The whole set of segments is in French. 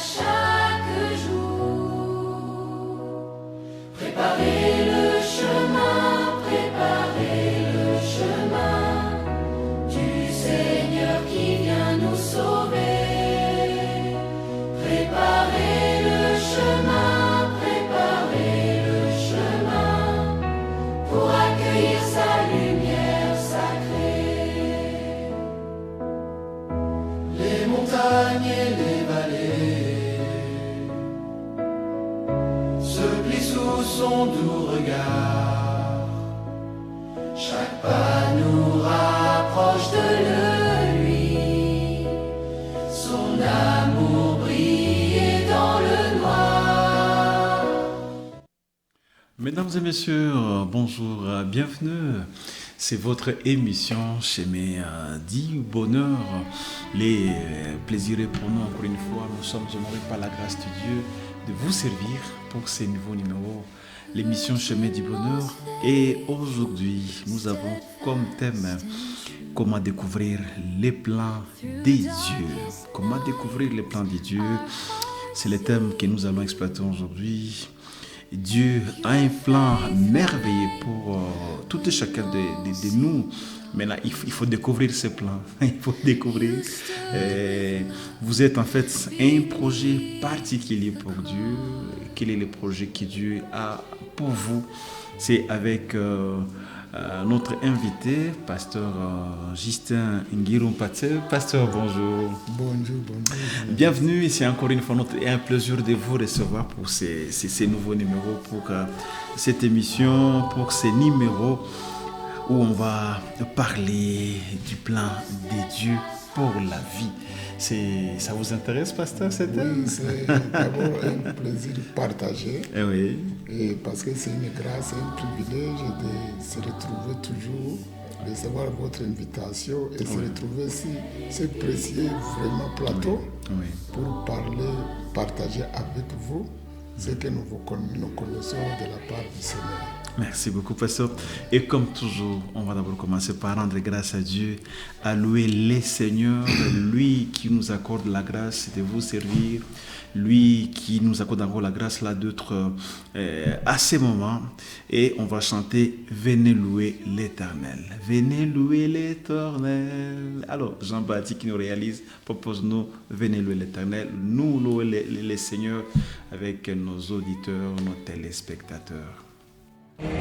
chaque jour. Préparez le chemin du Seigneur qui vient nous sauver. Préparez le chemin pour accueillir sa lumière sacrée. Les montagnes et les vallées se plient sous son doux regard. Chaque pas nous rapproche de lui. Son amour brille dans le noir. Mesdames et messieurs, bonjour, bienvenue. C'est votre émission Chemin du Bonheur. Les plaisirs pour nous, encore une fois, nous sommes honorés par la grâce de Dieu de vous servir pour ces nouveaux numéros. L'émission Chemin du Bonheur. Et aujourd'hui, nous avons comme thème comment découvrir les plans des dieux. Comment découvrir les plans des dieux. C'est le thème que nous allons exploiter aujourd'hui. Dieu a un plan merveilleux pour tout et chacun de nous. Maintenant, il faut découvrir ce plan. Il faut découvrir. Vous êtes en fait un projet particulier pour Dieu. Quel est le projet que Dieu a pour vous? C'est avec notre invité, pasteur Justin Nguirumpate. Pasteur, bonjour. Bonjour. Bienvenue, c'est encore une fois un plaisir de vous recevoir pour ces nouveaux numéros, pour cette émission, pour ces numéros où on va parler du plan de Dieu pour la vie. Ça vous intéresse, pasteur, cette Oui, c'est d'abord un plaisir de partager. Oui. Et parce que c'est une grâce, un privilège de se retrouver toujours, de recevoir votre invitation et se retrouver sur ce précieux vraiment plateau pour partager avec vous ce que nous connaissons de la part du Seigneur. Merci beaucoup, pasteur. Et comme toujours, on va d'abord commencer par rendre grâce à Dieu, à louer le Seigneur, lui qui nous accorde la grâce de vous servir, lui qui nous accorde encore la grâce là d'être à ces moments. Et on va chanter « Venez louer l'Éternel ». Venez louer l'Éternel. Alors, Jean-Baptiste qui nous réalise, propose-nous « Venez louer l'Éternel ». Nous louer le Seigneur avec nos auditeurs, nos téléspectateurs. Venez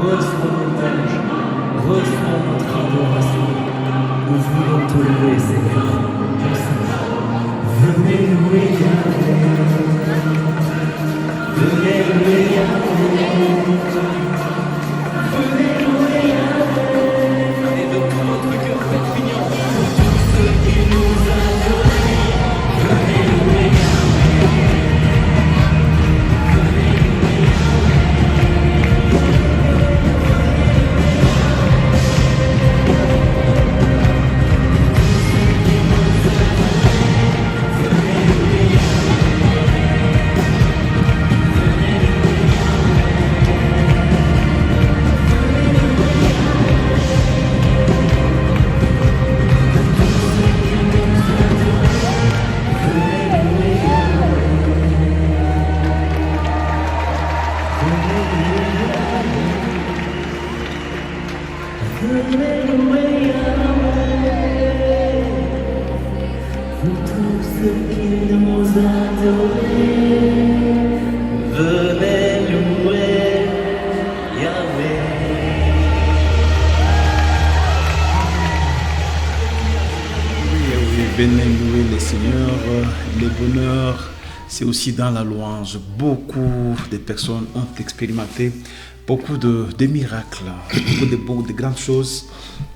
reçois nos louanges, reçois notre adoration. Nous voulons te louer, Seigneur. Venez louer Yahvé. Venez louer Yahvé. Venez louer Yahvé. Et de tout notre cœur, faites prier pour tous ceux qui nous adorent. Venez louer Yahvé. Venez louer Venez louer le Seigneur, le bonheur, c'est aussi dans la louange. Beaucoup de personnes ont expérimenté beaucoup de miracles, beaucoup de grandes choses,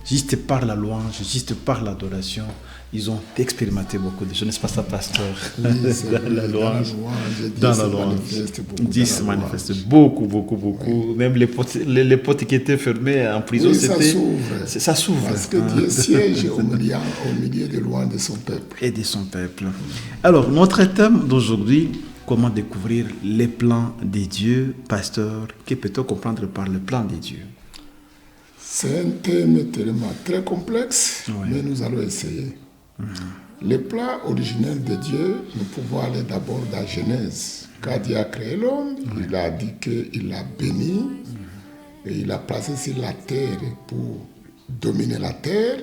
juste par la louange, juste par l'adoration. Ils ont expérimenté beaucoup de choses, n'est-ce pas ça, pasteur? Oui, dans la louange, Dieu se manifeste beaucoup. Oui. Même les portes qui étaient fermées en prison, oui, ça s'ouvre. Parce que Dieu siège au milieu de louanges de son peuple. Et de son peuple. Alors, notre thème d'aujourd'hui, comment découvrir les plans de Dieu, pasteur? Que peut-on comprendre par le plan de Dieu? C'est un thème tellement très complexe, oui. Mais nous allons essayer. Le plan originel de Dieu, nous pouvons aller d'abord dans Genèse. Quand Dieu a créé l'homme, il a dit qu'il l'a béni et il l'a placé sur la terre pour dominer la terre,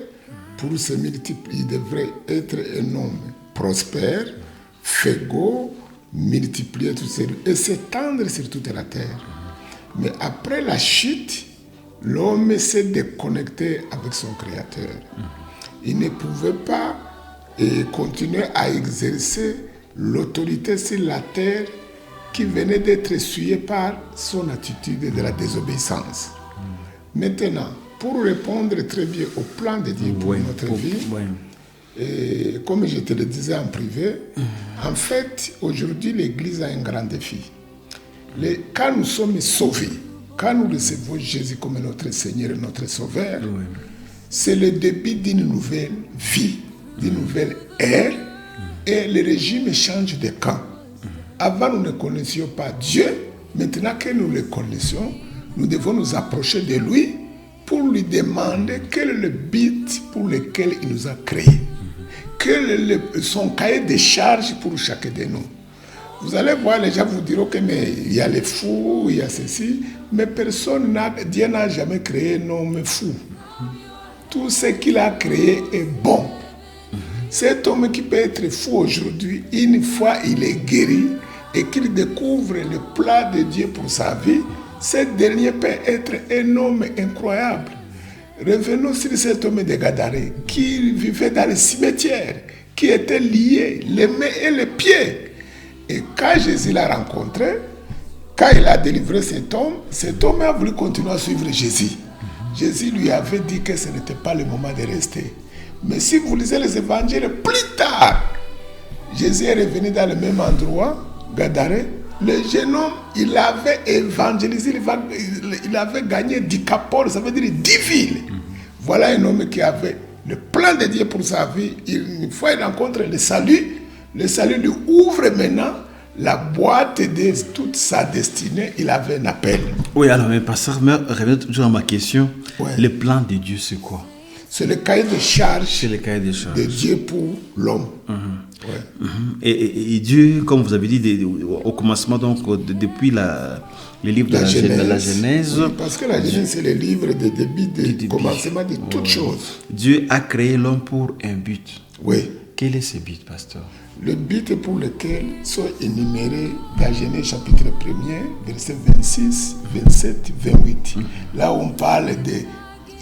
pour se multiplier. Il devrait être un homme prospère, fécond, multiplier tout ça et s'étendre sur toute la terre. Mais après la chute, l'homme s'est déconnecté avec son Créateur. Il ne pouvait pas continuer à exercer l'autorité sur la terre qui venait d'être essuyée par son attitude de la désobéissance. Maintenant, pour répondre très bien au plan de Dieu pour notre vie, et comme je te le disais en privé, en fait, aujourd'hui, l'Église a un grand défi. Quand nous sommes sauvés, quand nous recevons Jésus comme notre Seigneur et notre Sauveur, c'est le début d'une nouvelle vie, d'une nouvelle ère, et le régime change de camp. Avant, nous ne connaissions pas Dieu. Maintenant que nous le connaissons, nous devons nous approcher de lui pour lui demander quel est le but pour lequel il nous a créés. Quel est son cahier de charges pour chacun de nous. Vous allez voir, les gens vous diront qu'il y a les fous, il y a ceci, mais Dieu n'a jamais créé un homme fou. Tout ce qu'il a créé est bon. Cet homme qui peut être fou aujourd'hui, une fois il est guéri et qu'il découvre le plan de Dieu pour sa vie, ce dernier peut être un homme incroyable. Revenons sur cet homme de Gadaré qui vivait dans le cimetière, qui était lié les mains et les pieds. Et quand Jésus l'a rencontré, quand il a délivré cet homme a voulu continuer à suivre Jésus. Jésus lui avait dit que ce n'était pas le moment de rester. Mais si vous lisez les évangiles, plus tard, Jésus est revenu dans le même endroit, Gadaré. Le jeune homme, il avait évangélisé, il avait gagné 10 capoles, ça veut dire 10 villes. Voilà un homme qui avait le plan de Dieu pour sa vie. Une fois il rencontre le salut lui ouvre maintenant la boîte de toute sa destinée. Il avait un appel. Oui, alors, mais pasteur, revenez toujours à ma question. Ouais. Le plan de Dieu, c'est quoi? C'est le cahier de charge de Dieu pour l'homme. Et Dieu, comme vous avez dit au commencement, donc depuis les livres de la Genèse. Oui, parce que la Genèse, c'est le livre de début, de commencement de toutes choses. Dieu a créé l'homme pour un but. Oui. Quel est ce but, pasteur? le but pour lequel sont énumérés dans Genèse chapitre 1er, versets 26, 27, 28. Là où on parle de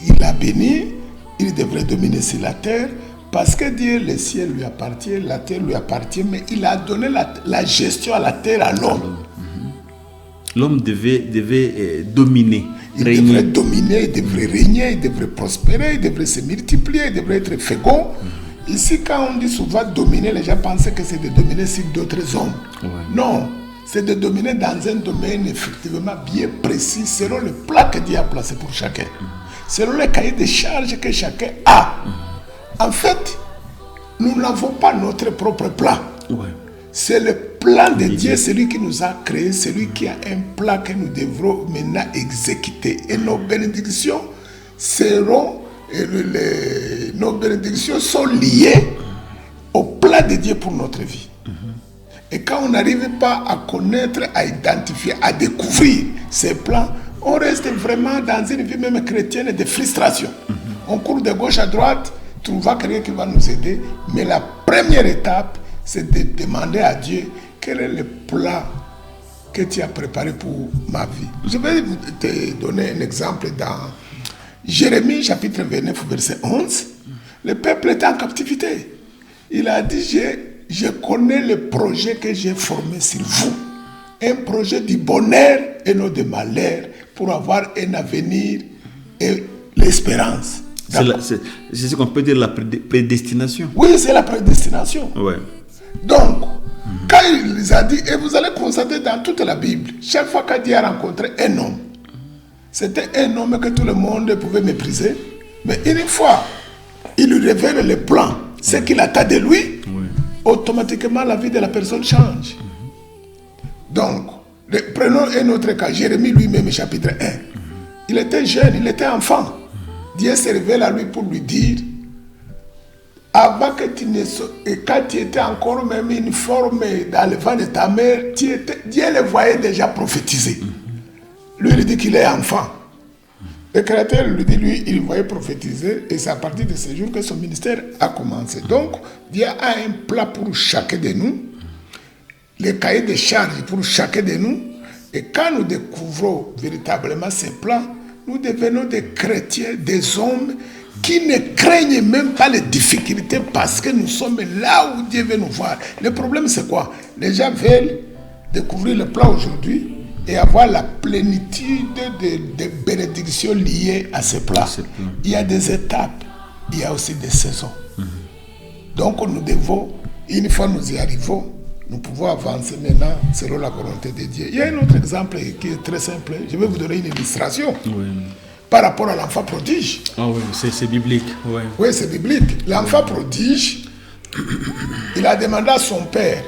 il a béni, il devrait dominer sur la terre, parce que Dieu, le ciel lui appartient, la terre lui appartient, mais il a donné la gestion à la terre à l'homme. L'homme devait dominer. Il devrait dominer, il devrait régner, il devrait prospérer, il devrait se multiplier, il devrait être fécond. Ici, quand on dit souvent dominer, les gens pensent que c'est de dominer sur d'autres hommes. Ouais. Non, c'est de dominer dans un domaine effectivement bien précis, selon le plan que Dieu a placé pour chacun. Selon le cahier de charges que chacun a. En fait, nous n'avons pas notre propre plan. Ouais. C'est le plan de Dieu, celui qui nous a créés, celui qui a un plan que nous devrons maintenant exécuter. Et nos bénédictions seront, nos bénédictions sont liées au plan de Dieu pour notre vie. Et quand on n'arrive pas à connaître, à identifier, à découvrir ces plans, on reste vraiment dans une vie même chrétienne de frustration. On court de gauche à droite, trouver quelqu'un qui va nous aider. Mais la première étape, c'est de demander à Dieu quel est le plan que tu as préparé pour ma vie. Je vais te donner un exemple dans Jérémie chapitre 29, verset 11. Le peuple était en captivité. Il a dit, je connais le projet que j'ai formé sur vous. Un projet du bonheur et non de malheur pour avoir un avenir et l'espérance. C'est ce qu'on peut dire la prédestination. Oui, c'est la prédestination. Ouais. Donc, quand il les a dit, et vous allez constater dans toute la Bible, chaque fois que Dieu a rencontré un homme, c'était un homme que tout le monde pouvait mépriser, mais une fois, il lui révèle le plan, ce qu'il attend de lui, automatiquement la vie de la personne change. Donc, prenons un autre cas, Jérémie lui-même, chapitre 1. Il était jeune, il était enfant. Dieu se révèle à lui pour lui dire, avant que tu ne sois, et quand tu étais encore même informe dans le ventre de ta mère, Dieu le voyait déjà prophétiser. Lui, il dit qu'il est enfant. Le Créateur lui dit, lui, il voyait prophétiser, et c'est à partir de ce jour que son ministère a commencé. Donc, Dieu a un plan pour chacun de nous, les cahiers de charges pour chacun de nous, et quand nous découvrons véritablement ces plans, nous devenons des chrétiens, des hommes qui ne craignent même pas les difficultés parce que nous sommes là où Dieu veut nous voir. Le problème, c'est quoi? Les gens veulent découvrir le plan aujourd'hui et avoir la plénitude de bénédictions liées à ces plans. Il y a des étapes, il y a aussi des saisons. Donc nous devons, une fois nous y arrivons, nous pouvons avancer maintenant selon la volonté de Dieu. Il y a un autre exemple qui est très simple. Je vais vous donner une illustration. Par rapport à l'enfant prodige. Ah oui, c'est biblique. Ouais. Oui, c'est biblique. L'enfant prodige, il a demandé à son père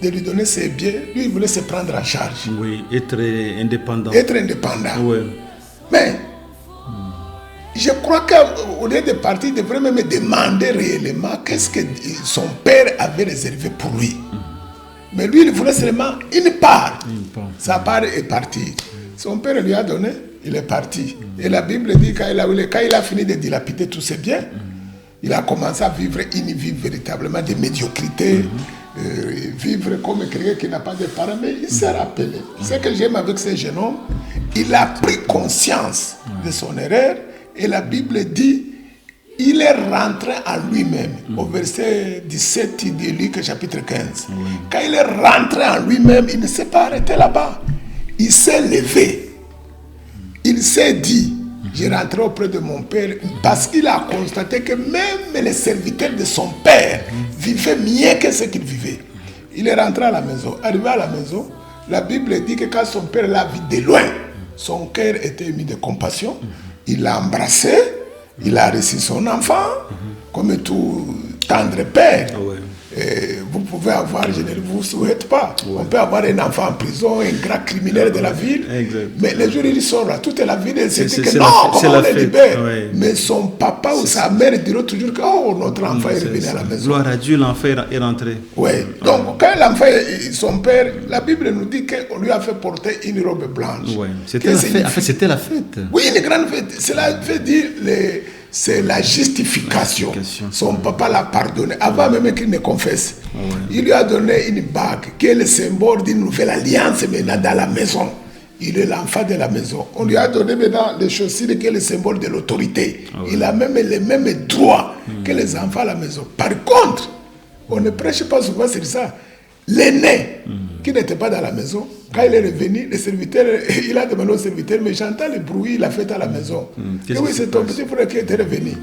de lui donner ses biens. Lui, il voulait se prendre en charge. Oui, être indépendant. Être indépendant. Ouais. Mais, je crois qu'au lieu de partir, il devrait même demander réellement qu'est-ce que son père avait réservé pour lui. Mais lui, il voulait seulement une part. Sa part est partie. Son père lui a donné. Il est parti. Et la Bible dit quand il a fini de dilapider tous ses biens, il a commencé à vivre une vie véritablement de médiocrité, vivre comme quelqu'un qui n'a pas de parents. Mais il s'est rappelé. Ce que j'aime avec ce jeune homme, il a pris conscience de son erreur. Et la Bible dit, il est rentré en lui-même. Au verset 17 de Luc chapitre 15. Quand il est rentré en lui-même, il ne s'est pas arrêté là-bas. Il s'est levé. Il s'est dit, je rentrerai auprès de mon père, parce qu'il a constaté que même les serviteurs de son père vivaient mieux que ce qu'il vivait. Il est rentré à la maison. Arrivé à la maison, la Bible dit que quand son père l'a vu de loin, son cœur était ému de compassion. Il l'a embrassé, il a reçu son enfant, comme tout tendre père. Vous pouvez avoir, je ne vous souhaite pas. On peut avoir un enfant en prison, un grand criminel de la ville. Mais le jour où il sort là, toute la ville, c'est dit que non, comment on le libère. Mais son papa ou sa mère diront toujours que oh, notre enfant est revenu à la maison. Gloire à Dieu, l'enfant est rentré. Oui. Donc, quand l'enfant, son père, la Bible nous dit qu'on lui a fait porter une robe blanche. C'était la fête. En fait, c'était la fête. Oui, une grande fête. Cela veut dire c'est la justification. Son papa l'a pardonné avant même qu'il ne confesse. Il lui a donné une bague qui est le symbole d'une nouvelle alliance maintenant dans la maison. Il est l'enfant de la maison. On lui a donné maintenant les chaussures qui est le symbole de l'autorité. Il a même les mêmes droits que les enfants à la maison. Par contre, on ne prêche pas souvent sur ça. L'aîné, qui n'était pas dans la maison, quand il est revenu, le serviteur, il a demandé au serviteur, mais j'entends le bruit, il a fait à la maison. Et oui, c'est ton petit frère qui était revenu.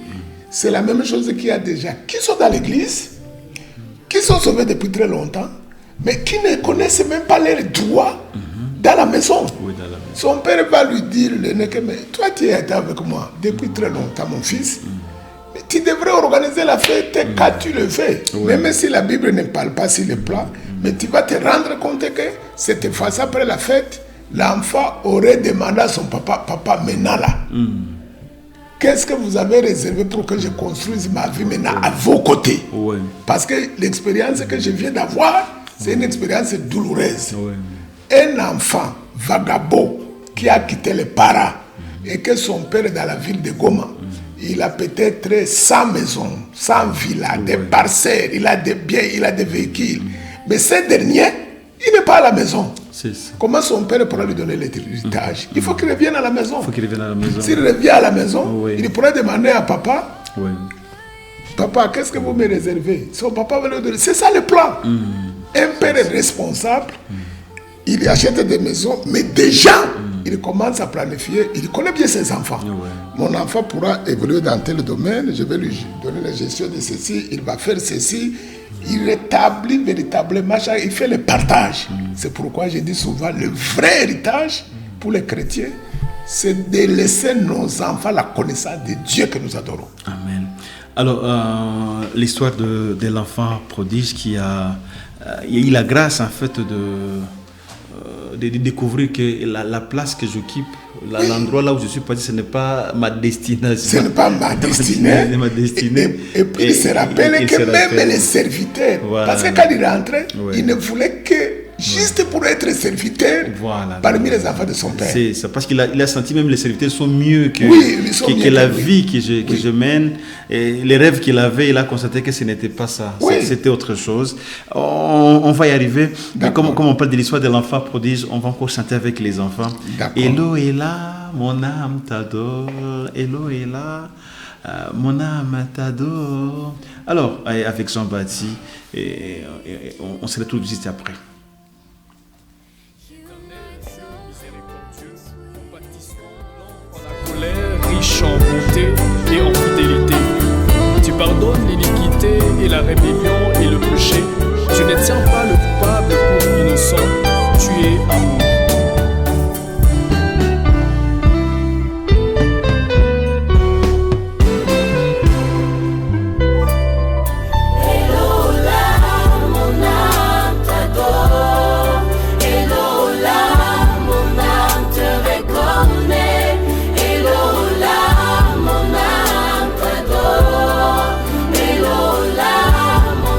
C'est la même chose qu'il y a déjà. Qui sont dans l'église, qui sont sauvés depuis très longtemps, mais qui ne connaissent même pas leurs droits dans la maison. Son père va lui dire, l'aîné, mais toi tu es avec moi depuis très longtemps, mon fils. Mais tu devrais organiser la fête quand tu le fais. Même si la Bible ne parle pas sur le plan, mais tu vas te rendre compte que cette fois après la fête, l'enfant aurait demandé à son papa, papa, maintenant là, qu'est-ce que vous avez réservé pour que je construise ma vie maintenant à vos côtés? Parce que l'expérience que je viens d'avoir, c'est une expérience douloureuse. Un enfant vagabond qui a quitté les parents et que son père est dans la ville de Goma, il a peut-être 100 maisons, 100 villas, des parcelles, il a des biens, il a des véhicules. Mais ce dernier, il n'est pas à la maison. Comment son père pourra lui donner l'héritage? Il faut qu'il revienne à la maison. S'il revient à la maison, il pourrait demander à papa, papa, qu'est-ce que vous me réservez? Son papa va lui donner. C'est ça le plan. Un père est responsable, il achète des maisons, mais déjà, il commence à planifier, il connaît bien ses enfants. Mon enfant pourra évoluer dans tel domaine, je vais lui donner la gestion de ceci, il va faire ceci, il rétablit véritablement, il fait le partage. C'est pourquoi je dis souvent, le vrai héritage pour les chrétiens, c'est de laisser nos enfants la connaissance de Dieu que nous adorons. Amen. Alors, l'histoire de l'enfant prodige qui a eu la grâce en fait de découvrir que la place que j'occupe, l'endroit là où je suis parti, ce n'est pas ma destination. Ce n'est pas ma destinée. Et puis il se rappelle que même les serviteurs, parce que quand il rentrait, il ne voulait que juste pour être serviteur parmi les enfants de son père. C'est parce qu'il a senti même les serviteurs sont mieux que la vie que je mène. Et les rêves qu'il avait, il a constaté que ce n'était pas ça. C'était autre chose. On va y arriver. Mais comme on parle de l'histoire de l'enfant prodige, on va encore chanter avec les enfants. Elo est là, mon âme t'adore. Elo est là, mon âme t'adore. Alors, avec Jean-Baptiste, on se retrouve juste après. Riche en bonté et en fidélité. Tu pardonnes l'iniquité et la rébellion et le péché. Tu ne tiens pas le coupable pour innocent. Tu es amour. Mon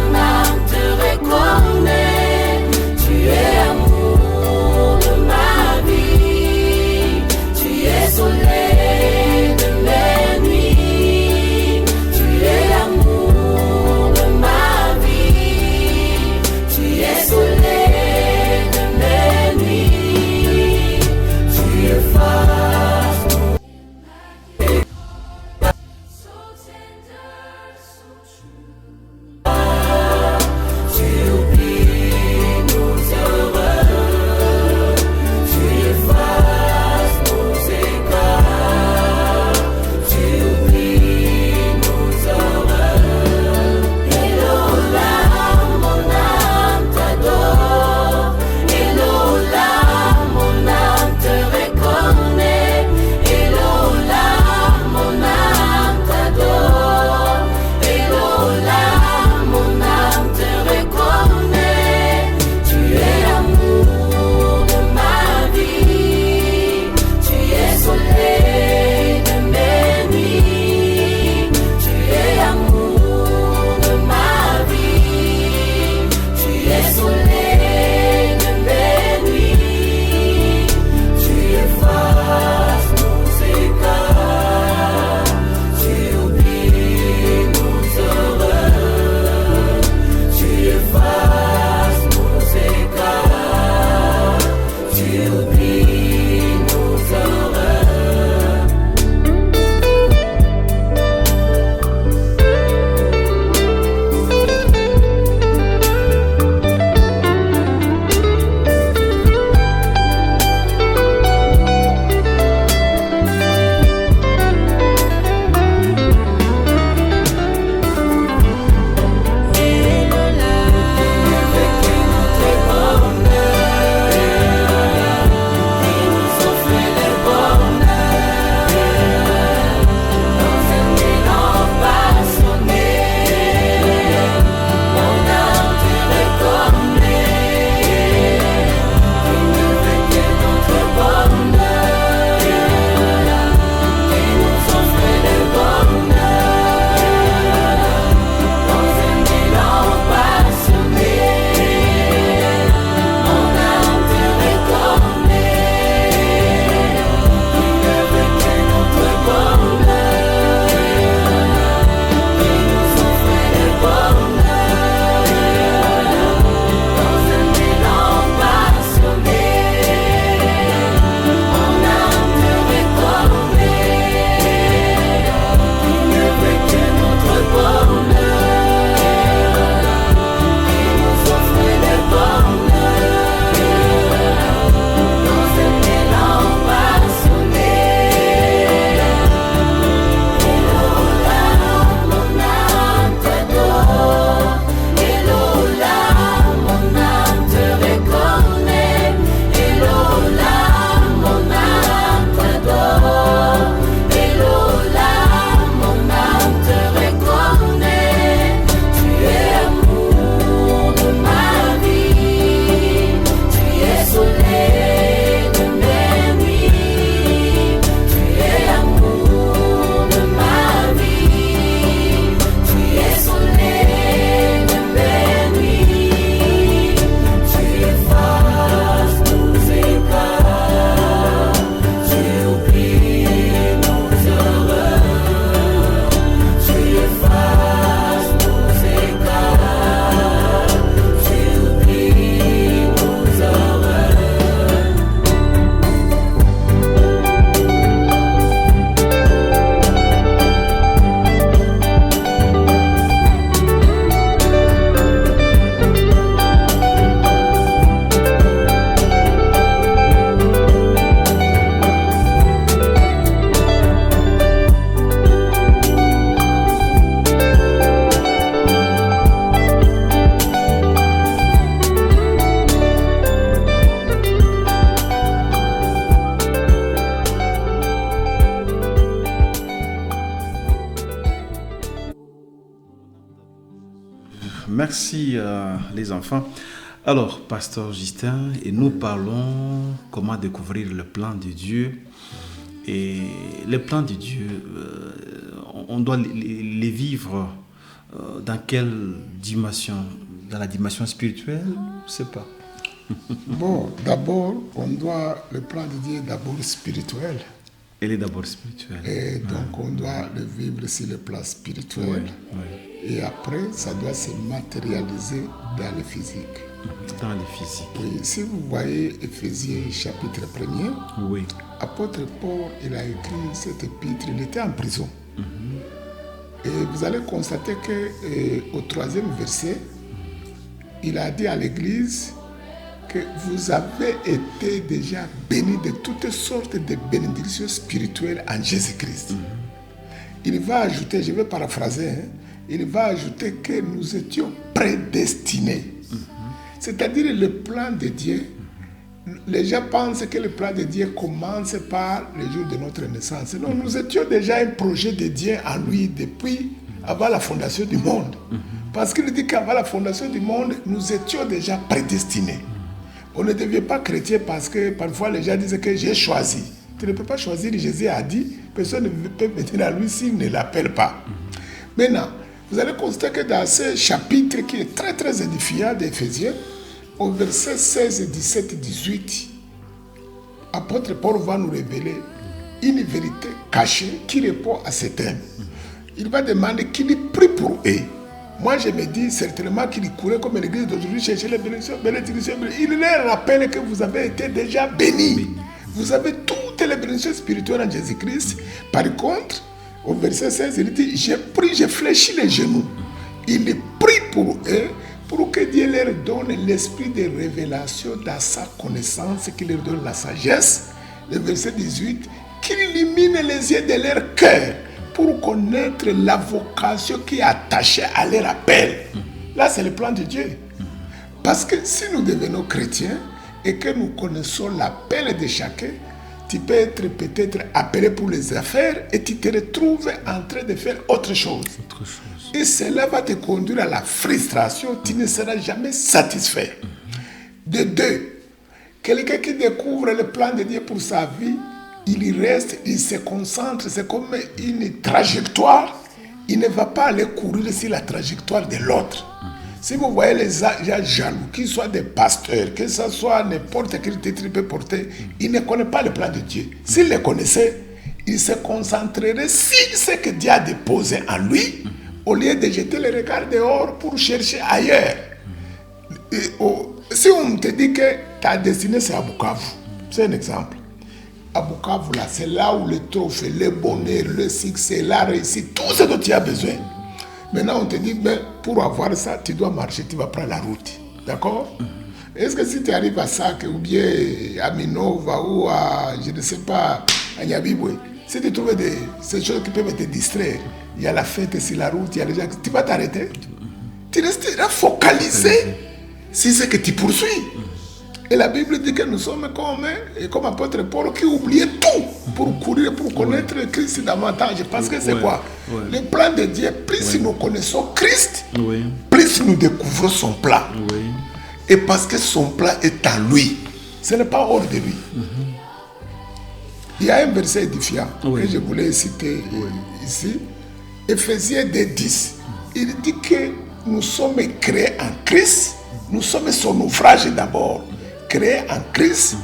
Merci les enfants. Alors, Pasteur Justin, et nous parlons comment découvrir le plan de Dieu. Et les plans de Dieu, on doit les vivre dans quelle dimension? Dans la dimension spirituelle? Je ne sais pas. Bon, d'abord, le plan de Dieu est d'abord spirituel. Elle est d'abord spirituelle. Et donc, on doit le vivre sur le plan spirituel. Et après, ça doit se matérialiser dans le physique. Dans le physique. Oui, si vous voyez Éphésiens chapitre 1er, oui. Apôtre Paul, il a écrit cet épître, il était en prison. Et vous allez constater qu'au 3e verset, il a dit à l'église que vous avez été déjà bénis de toutes sortes de bénédictions spirituelles en Jésus-Christ. Il va ajouter, je vais paraphraser, il va ajouter que nous étions prédestinés. C'est-à-dire le plan de Dieu. Les gens pensent que le plan de Dieu commence par le jour de notre naissance. Non, nous étions déjà un projet de Dieu en lui depuis avant la fondation du monde. Parce qu'il dit qu'avant la fondation du monde, nous étions déjà prédestinés. On ne devient pas chrétien parce que parfois les gens disent que j'ai choisi. Tu ne peux pas choisir, Jésus a dit, personne ne peut venir à lui s'il ne l'appelle pas. Maintenant, vous allez constater que dans ce chapitre qui est très très édifiant d'Éphésiens, au verset 16, 17, 18, apôtre Paul va nous révéler une vérité cachée qui répond à ce thème. Il va demander qu'il prie pour eux. Moi, je me dis certainement qu'il courait comme l'église d'aujourd'hui chercher les bénédictions. Il leur rappelle que vous avez été déjà bénis. Vous avez toutes les bénédictions spirituelles en Jésus-Christ. Par contre, au verset 16, il dit, j'ai pris, j'ai fléchi les genoux. Il prie pour eux, pour que Dieu leur donne l'esprit de révélation dans sa connaissance, qu'il leur donne la sagesse. Le verset 18, qu'il illumine les yeux de leur cœur pour connaître la vocation qui est attachée à leur appel. Là, c'est le plan de Dieu. Parce que si nous devenons chrétiens et que nous connaissons l'appel de chacun, tu peux être peut-être appelé pour les affaires et tu te retrouves en train de faire autre chose. Et cela va te conduire à la frustration, tu ne seras jamais satisfait. De deux, quelqu'un qui découvre le plan de Dieu pour sa vie, il y reste, il se concentre, c'est comme une trajectoire. Il ne va pas aller courir sur la trajectoire de l'autre. Si vous voyez les gens jaloux, qu'ils soient des pasteurs, que ce soit n'importe quel titre qu'il peut porter, ils ne connaissent pas le plan de Dieu. S'ils le connaissaient, ils se concentreraient sur ce que Dieu a déposé en lui, au lieu de jeter le regard dehors pour chercher ailleurs. Si on te dit que ta destinée c'est à Bukavu, c'est un exemple. À Bukavu, là, c'est là où le trophée, le bonheur, le succès, la réussite, tout ce dont tu as besoin. Maintenant, on te dit, ben, pour avoir ça, tu dois marcher, tu vas prendre la route. D'accord? Est-ce que si tu arrives à Sac, ou bien à Minova, ou à, je ne sais pas, à Nyabibwe, si tu trouves ces choses qui peuvent te distraire, il y a la fête sur la route, il y a les gens, tu vas t'arrêter. Tu resteras focalisé sur ce que tu poursuis. Et la Bible dit que nous sommes comme apôtre Paul qui oubliait tout pour courir, pour connaître Christ davantage. Parce que c'est quoi? Le plan de Dieu, plus nous connaissons Christ, plus nous découvrons son plan. Et parce que son plan est en lui, ce n'est pas hors de lui. Il y a un verset édifiant que je voulais citer ici. Éphésiens 2:10. Il dit que nous sommes créés en Christ, nous sommes son ouvrage d'abord. Créés en Christ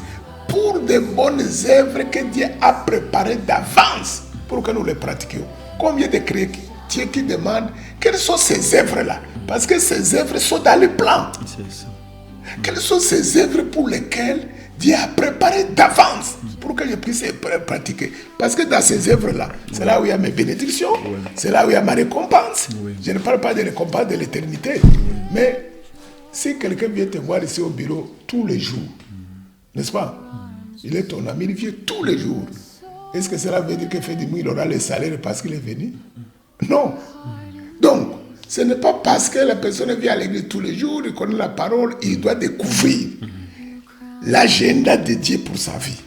pour de bonnes œuvres que Dieu a préparées d'avance pour que nous les pratiquions. Combien de chrétiens qui demandent quelles sont ces œuvres-là? Parce que ces œuvres sont dans le plan. Quelles sont ces œuvres pour lesquelles Dieu a préparé d'avance pour que je puisse les pratiquer? Parce que dans ces œuvres-là, c'est là où il y a mes bénédictions, c'est là où il y a ma récompense. Je ne parle pas de récompense de l'éternité, mais si quelqu'un vient te voir ici au bureau tous les jours, n'est-ce pas? Il est ton ami, il vient tous les jours. Est-ce que cela veut dire que fait du mois, il aura le salaire parce qu'il est venu? Non. Donc, ce n'est pas parce que la personne vient à l'église tous les jours, il connaît la parole, il doit découvrir l'agenda de Dieu pour sa vie.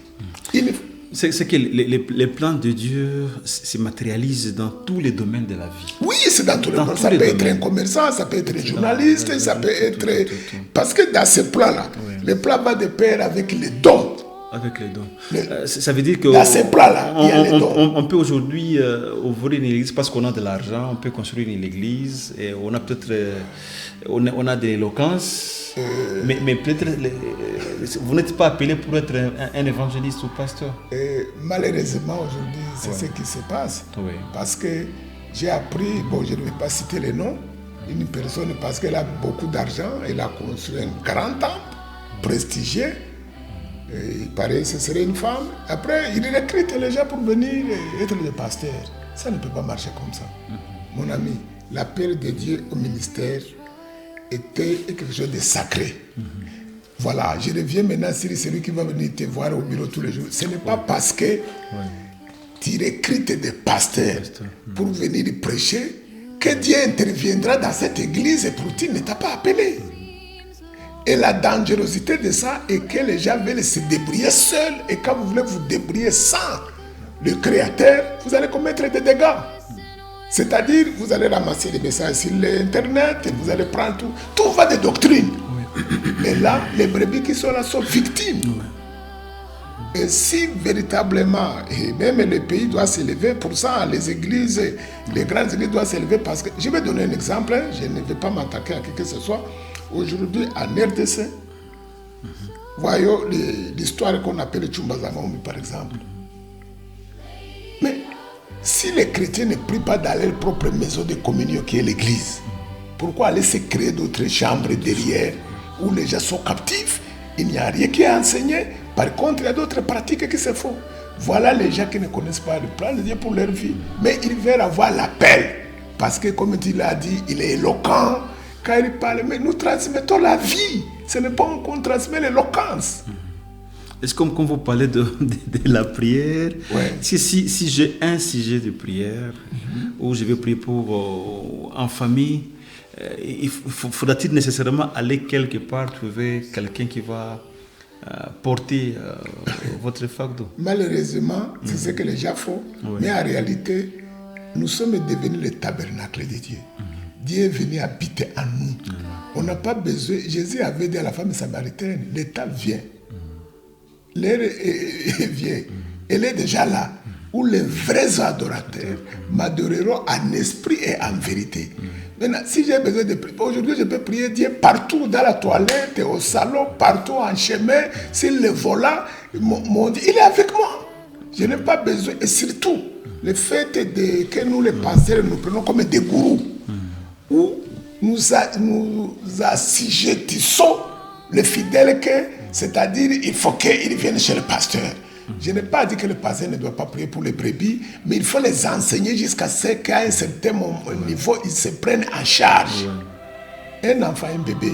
C'est que les plans de Dieu se matérialisent dans tous les domaines de la vie. Oui, c'est dans tous les domaines. Ça peut être un commerçant, ça peut être un journaliste, ça peut être... Parce que dans ce plan-là, le plan va de pair avec les dons. Avec les dons. Ça veut dire que dans ces plans-là, il y a les dons. On peut aujourd'hui ouvrir une église parce qu'on a de l'argent, on peut construire une église, et on a peut-être on a de l'éloquence, mais peut-être vous n'êtes pas appelé pour être un évangéliste ou pasteur. Malheureusement, aujourd'hui, c'est ce qui se passe. Oui. Parce que j'ai appris, bon, je ne vais pas citer les noms, une personne, parce qu'elle a beaucoup d'argent, elle a construit un grand temple, prestigieux. Il paraît que ce serait une femme. Après, il recrute les gens pour venir être des pasteurs. Ça ne peut pas marcher comme ça. Mon ami, l'appel de Dieu au ministère était quelque chose de sacré. Voilà, je reviens maintenant sur celui qui va venir te voir au bureau tous les jours. Ce n'est pas parce que tu recrutes des pasteurs pour venir prêcher que Dieu interviendra dans cette église et pour qui ne t'a pas appelé. Et la dangerosité de ça est que les gens veulent se débrouiller seuls. Et quand vous voulez vous débrouiller sans le Créateur, vous allez commettre des dégâts. C'est-à-dire, vous allez ramasser les messages sur l'Internet, et vous allez prendre tout. Tout va des doctrines. Et là, les brebis qui sont là sont victimes. Et si véritablement, et même le pays doit s'élever, pour ça, les églises, les grandes églises doivent s'élever parce que, je vais donner un exemple, je ne vais pas m'attaquer à qui que ce soit. Aujourd'hui, en RDC, voyons l'histoire qu'on appelle Chumbazangomi, par exemple. Mais si les chrétiens ne prient pas dans leur propre maison de communion qui est l'église, pourquoi aller se créer d'autres chambres derrière où les gens sont captifs? Il n'y a rien qui est enseigné. Par contre, il y a d'autres pratiques qui se font. Voilà les gens qui ne connaissent pas le plan de Dieu pour leur vie. Mais ils veulent avoir l'appel. Parce que, comme il l'a dit, il est éloquent. Quand il parle, mais nous transmettons la vie. Ce n'est pas qu'on transmet l'éloquence. Est-ce que comme vous parlez de la prière, si j'ai un sujet de prière, où je vais prier pour en famille, faudra-t-il nécessairement aller quelque part trouver quelqu'un qui va porter votre fardeau? Malheureusement, c'est ce que les gens font. Mais en réalité, nous sommes devenus le tabernacle de Dieu. Dieu est venu habiter en nous. On n'a pas besoin. Jésus avait dit à la femme samaritaine, l'État vient. L'heure vient. Elle est déjà là. Où les vrais adorateurs m'adoreront en esprit et en vérité. Maintenant, si j'ai besoin de prier, aujourd'hui je peux prier Dieu partout, dans la toilette, au salon, partout en chemin, sur le volant. Mon Dieu, il est avec moi. Je n'ai pas besoin. Et surtout, le fait que nous les pasteurs nous prenons comme des gourous, où nous assujettissons les fidèles, c'est-à-dire il faut qu'ils viennent chez le pasteur. Je n'ai pas dit que le pasteur ne doit pas prier pour les brebis, mais il faut les enseigner jusqu'à ce qu'à un certain niveau, ils se prennent en charge. Un enfant, un bébé,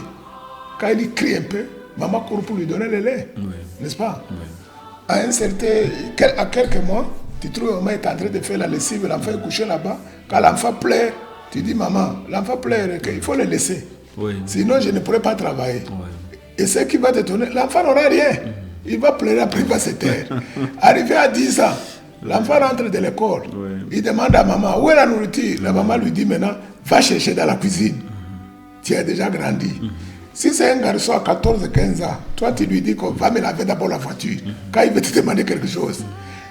quand il crie un peu, maman court pour lui donner le lait, n'est-ce pas? À quelques mois, tu trouves maman est en train de faire la lessive, l'enfant est couché là-bas. Quand l'enfant pleure, tu dis maman, l'enfant pleure, il faut le laisser. Sinon, je ne pourrai pas travailler. Et ce qui va te donner, l'enfant n'aura rien. Il va pleurer, après il va se taire. Arrivé à 10 ans, l'enfant rentre de l'école. Il demande à maman, où est la nourriture? La maman lui dit maintenant, va chercher dans la cuisine. Tu as déjà grandi. Si c'est un garçon à 14-15 ans, toi tu lui dis qu'on va me laver d'abord la voiture. Quand il veut te demander quelque chose.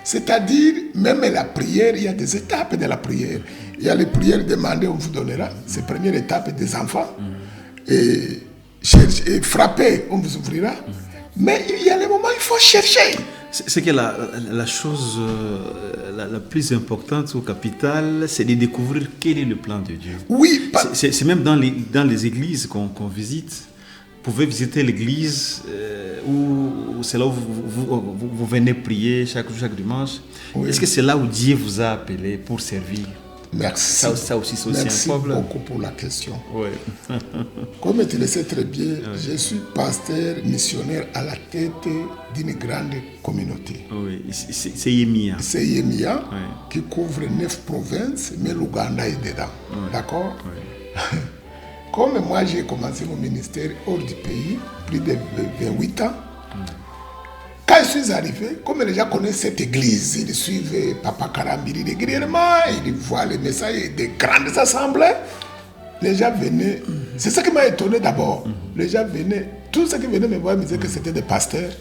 C'est-à-dire, même la prière, il y a des étapes de la prière. Il y a les prières demandées, on vous donnera. C'est la première étape des enfants. Et frapper, on vous ouvrira. Mais il y a les moments où il faut chercher. C'est que la chose la plus importante au capital, c'est de découvrir quel est le plan de Dieu. Oui. C'est même dans les églises qu'on visite. Vous pouvez visiter l'église où c'est là où vous venez prier chaque dimanche. Est-ce que c'est là où Dieu vous a appelé pour servir? Merci. Ça aussi, c'est aussi Merci un problème. Beaucoup pour la question. Comme tu le sais très bien, je suis pasteur missionnaire à la tête d'une grande communauté. C'est Yemia. C'est Yemia qui couvre 9 provinces, mais l'Ouganda est dedans. D'accord? Comme moi, j'ai commencé mon ministère hors du pays, plus de 28 ans. Quand je suis arrivé, comme les gens connaissent cette église, ils suivent Papa Karambiri régulièrement, ils voient les messages des grandes assemblées. Les gens venaient, c'est ça qui m'a étonné d'abord. Les gens venaient, tous ceux qui venaient me voir me disaient que c'était des pasteurs,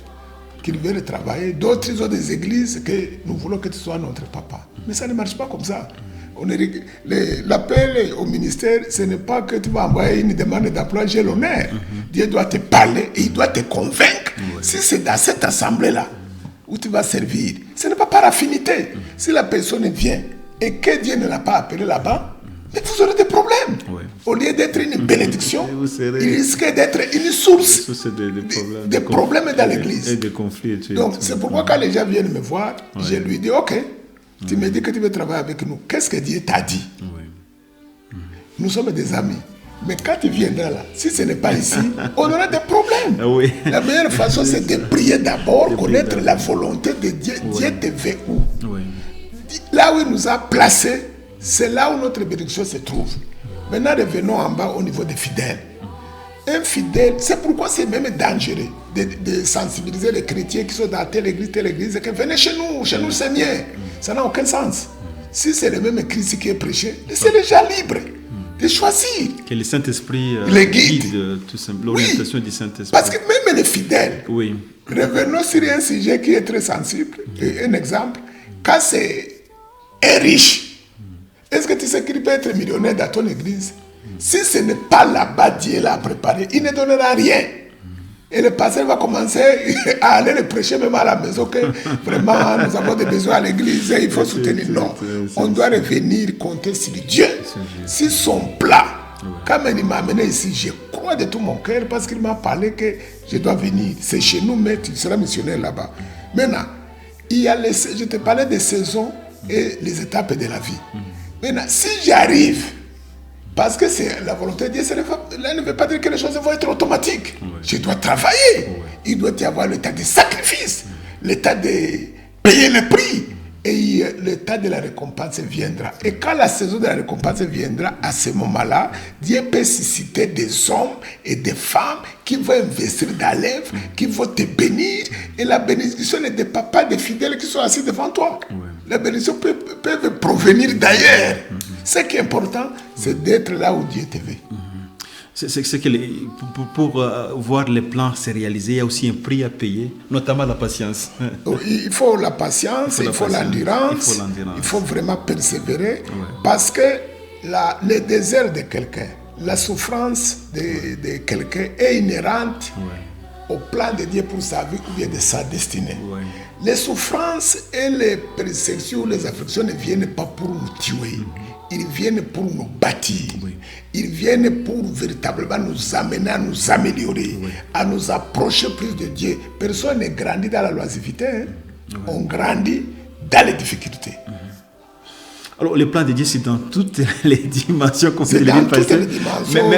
qu'ils veulent travailler. D'autres, ils ont des églises que nous voulons que tu sois notre papa. Mais ça ne marche pas comme ça. L'appel au ministère, ce n'est pas que tu vas envoyer une demande d'emploi, j'ai l'honneur. Dieu doit te parler et il doit te convaincre. Si c'est dans cette assemblée-là où tu vas servir, ce n'est pas par affinité. Si la personne vient et que Dieu ne l'a pas appelé là-bas, mais vous aurez des problèmes. Au lieu d'être une bénédiction, il risque d'être une source de problèmes dans l'église. Et de conflits. Donc, c'est pourquoi quand les gens viennent me voir, je lui dis, ok, tu me dis que tu veux travailler avec nous. Qu'est-ce que Dieu t'a dit? Nous sommes des amis. Mais quand tu viendras là, si ce n'est pas ici, on aura des problèmes. La meilleure façon, c'est de prier d'abord, connaître la volonté de Dieu. Dieu te veut où? Là où il nous a placés, c'est là où notre bénédiction se trouve. Maintenant, revenons en bas au niveau des fidèles. Un fidèle, c'est pourquoi c'est même dangereux de sensibiliser les chrétiens qui sont dans telle église, que venez chez nous c'est mieux. Ça n'a aucun sens. Si c'est le même Christ qui est prêché, laissez les gens libres de choisir. Que le Saint-Esprit les guide l'orientation du Saint-Esprit. Parce que même les fidèles, revenons sur un sujet qui est très sensible. Un exemple, quand c'est un riche, est-ce que tu sais qu'il peut être millionnaire dans ton église? Si ce n'est pas là-bas, Dieu l'a préparé, il ne donnera rien. Et le pasteur va commencer à aller le prêcher même à la maison que vraiment nous avons des besoins à l'église et il faut soutenir. Non, on doit revenir compter sur Dieu. Si son plat, quand il m'a amené ici, je crois de tout mon cœur parce qu'il m'a parlé que je dois venir. C'est chez nous, mais tu seras missionnaire là-bas. Maintenant, je te parlais des saisons et les étapes de la vie. Maintenant, si j'arrive, parce que c'est la volonté de Dieu, cela ne veut pas dire que les choses vont être automatiques. Je dois travailler. Il doit y avoir l'état de sacrifice, l'état de payer le prix. Et l'état de la récompense viendra. Et quand la saison de la récompense viendra, à ce moment-là, Dieu peut susciter des hommes et des femmes qui vont investir dans l'œuvre, qui vont te bénir. Et la bénédiction ne dépend pas des fidèles qui sont assis devant toi. La bénédiction peut provenir d'ailleurs. Ce qui est important, c'est d'être là où Dieu te veut. C'est que pour voir les plans se réaliser, il y a aussi un prix à payer, notamment la patience. Il faut la patience, il faut l'endurance, il faut vraiment persévérer, parce que le désert de quelqu'un, la souffrance de quelqu'un est inhérente au plan de Dieu pour sa vie ou bien de sa destinée. Les souffrances et les persécutions, les afflictions ne viennent pas pour nous tuer. Ils viennent pour nous bâtir. Ils viennent pour véritablement nous amener à nous améliorer, à nous approcher plus de Dieu. Personne ne grandit dans la loisiveté. On grandit dans les difficultés. Alors, le plan de Dieu, c'est dans toutes les dimensions qu'on peut dire.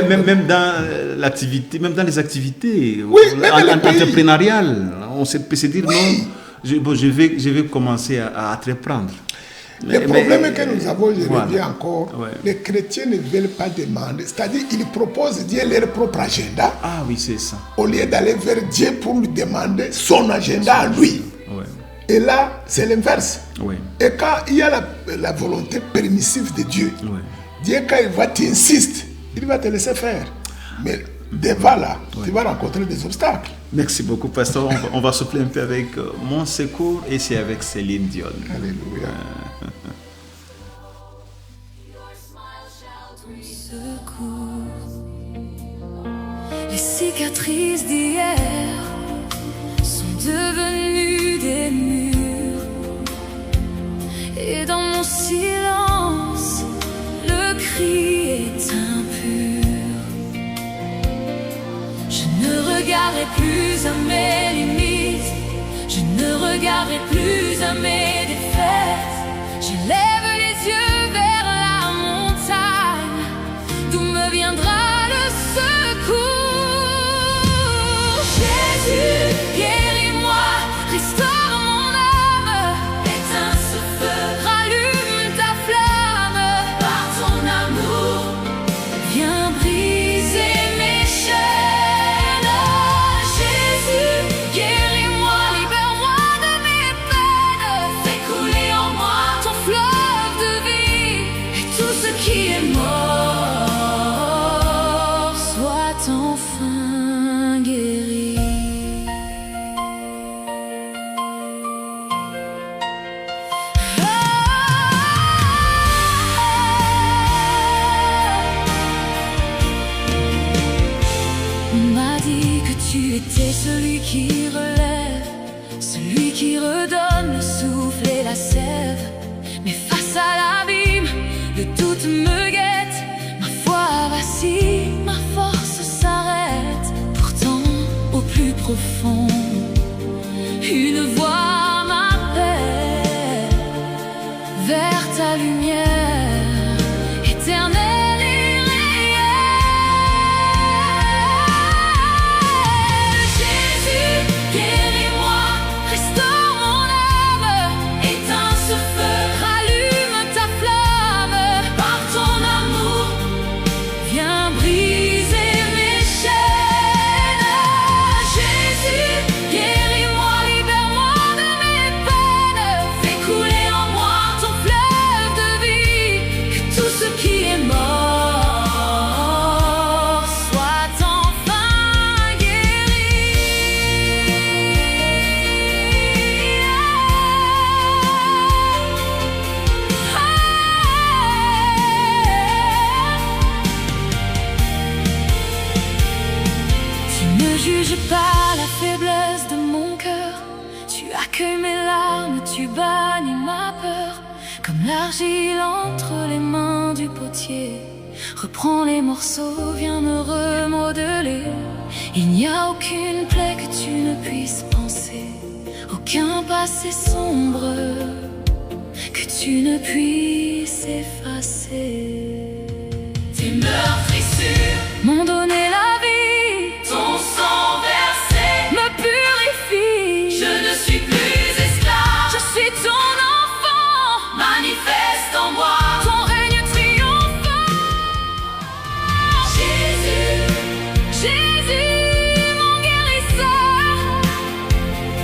Même dans l'activité, même dans les activités entrepreneuriales. On peut se dire, non, je vais commencer à entreprendre. Le problème que nous avons, je reviens encore, les chrétiens ne veulent pas demander, c'est-à-dire ils proposent Dieu leur propre agenda. Ah oui, c'est ça. Au lieu d'aller vers Dieu pour lui demander son agenda à lui. Et là, c'est l'inverse. Et quand il y a la volonté permissive de Dieu, Dieu, quand il va t'insister, il va te laisser faire. Mais devant là, tu vas rencontrer des obstacles. Merci beaucoup, pasteur. On va souffler un peu avec Mon Secours et c'est avec Céline Dion. Alléluia. Les cicatrices d'hier sont devenues des murs. Et dans mon silence, le cri est impur. Je ne regarderai plus à mes limites, je ne regarderai plus à mes défaites. J'élève les yeux vers la montagne, d'où me viendra le secours. Jésus, guéris-moi, restaure mon âme, éteins ce feu, rallume ta flamme. Par ton amour, viens briser mes chaînes. Jésus, guéris-moi, libère-moi doute me guette, ma foi vacille, ma force s'arrête. Pourtant, au plus profond, une voix m'appelle vers ta lumière éternelle et réelle. Jésus, guéris-moi, restaure mon âme, éteins ce feu, rallume ta flamme. Par ton amour, viens briser mes chaînes. Jésus, guéris-moi, libère-moi de mes peines. Fais couler en moi ton fleuve de vie, que tout ce qui est mort soit enfin guéri. Tu ne juges pas la faiblesse de mon cœur, tu accueilles mes larmes, tu bannis ma peur. Comme l'argile entre les mains du potier, reprends les morceaux, viens me remodeler. Il n'y a aucune plaie que tu ne puisses penser, aucun passé sombre que tu ne puisses effacer. Tes meurtrissures m'ont donné la vie, ton sang versé me purifie. Je ne suis plus esclave, je suis ton enfant. Manifeste en moi ton règne triomphant. Jésus, Jésus, mon guérisseur,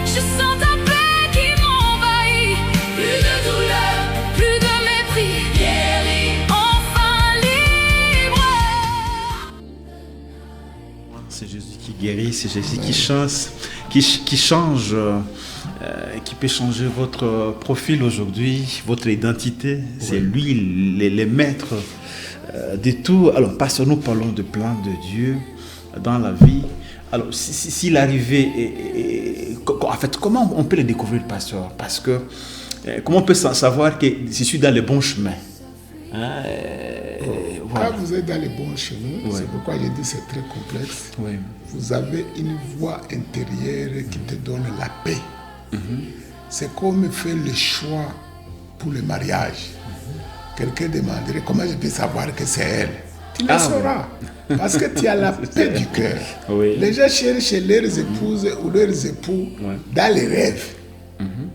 je sens ta paix qui m'envahit. Plus de douleur, plus de mépris, guéri, enfin libre. C'est Jésus qui guérit, c'est Jésus qui change, qui peut changer votre profil aujourd'hui, votre identité. C'est lui les maîtres de tout. Alors, parce que nous parlons de plan de Dieu dans la vie. Alors, s'il arrivait, en fait, comment on peut le découvrir, pasteur? Parce que, comment on peut savoir que je suis dans le bon chemin? Hein, voilà. Quand vous êtes dans les bons chemins, c'est pourquoi j'ai dit que c'est très complexe. Oui. Vous avez une voix intérieure qui te donne la paix. C'est comme faire le choix pour le mariage. Quelqu'un demanderait comment je peux savoir que c'est elle. Tu le sauras. Parce que tu as la paix du cœur. Oui. Les gens cherchent leurs épouses ou leurs époux dans les rêves.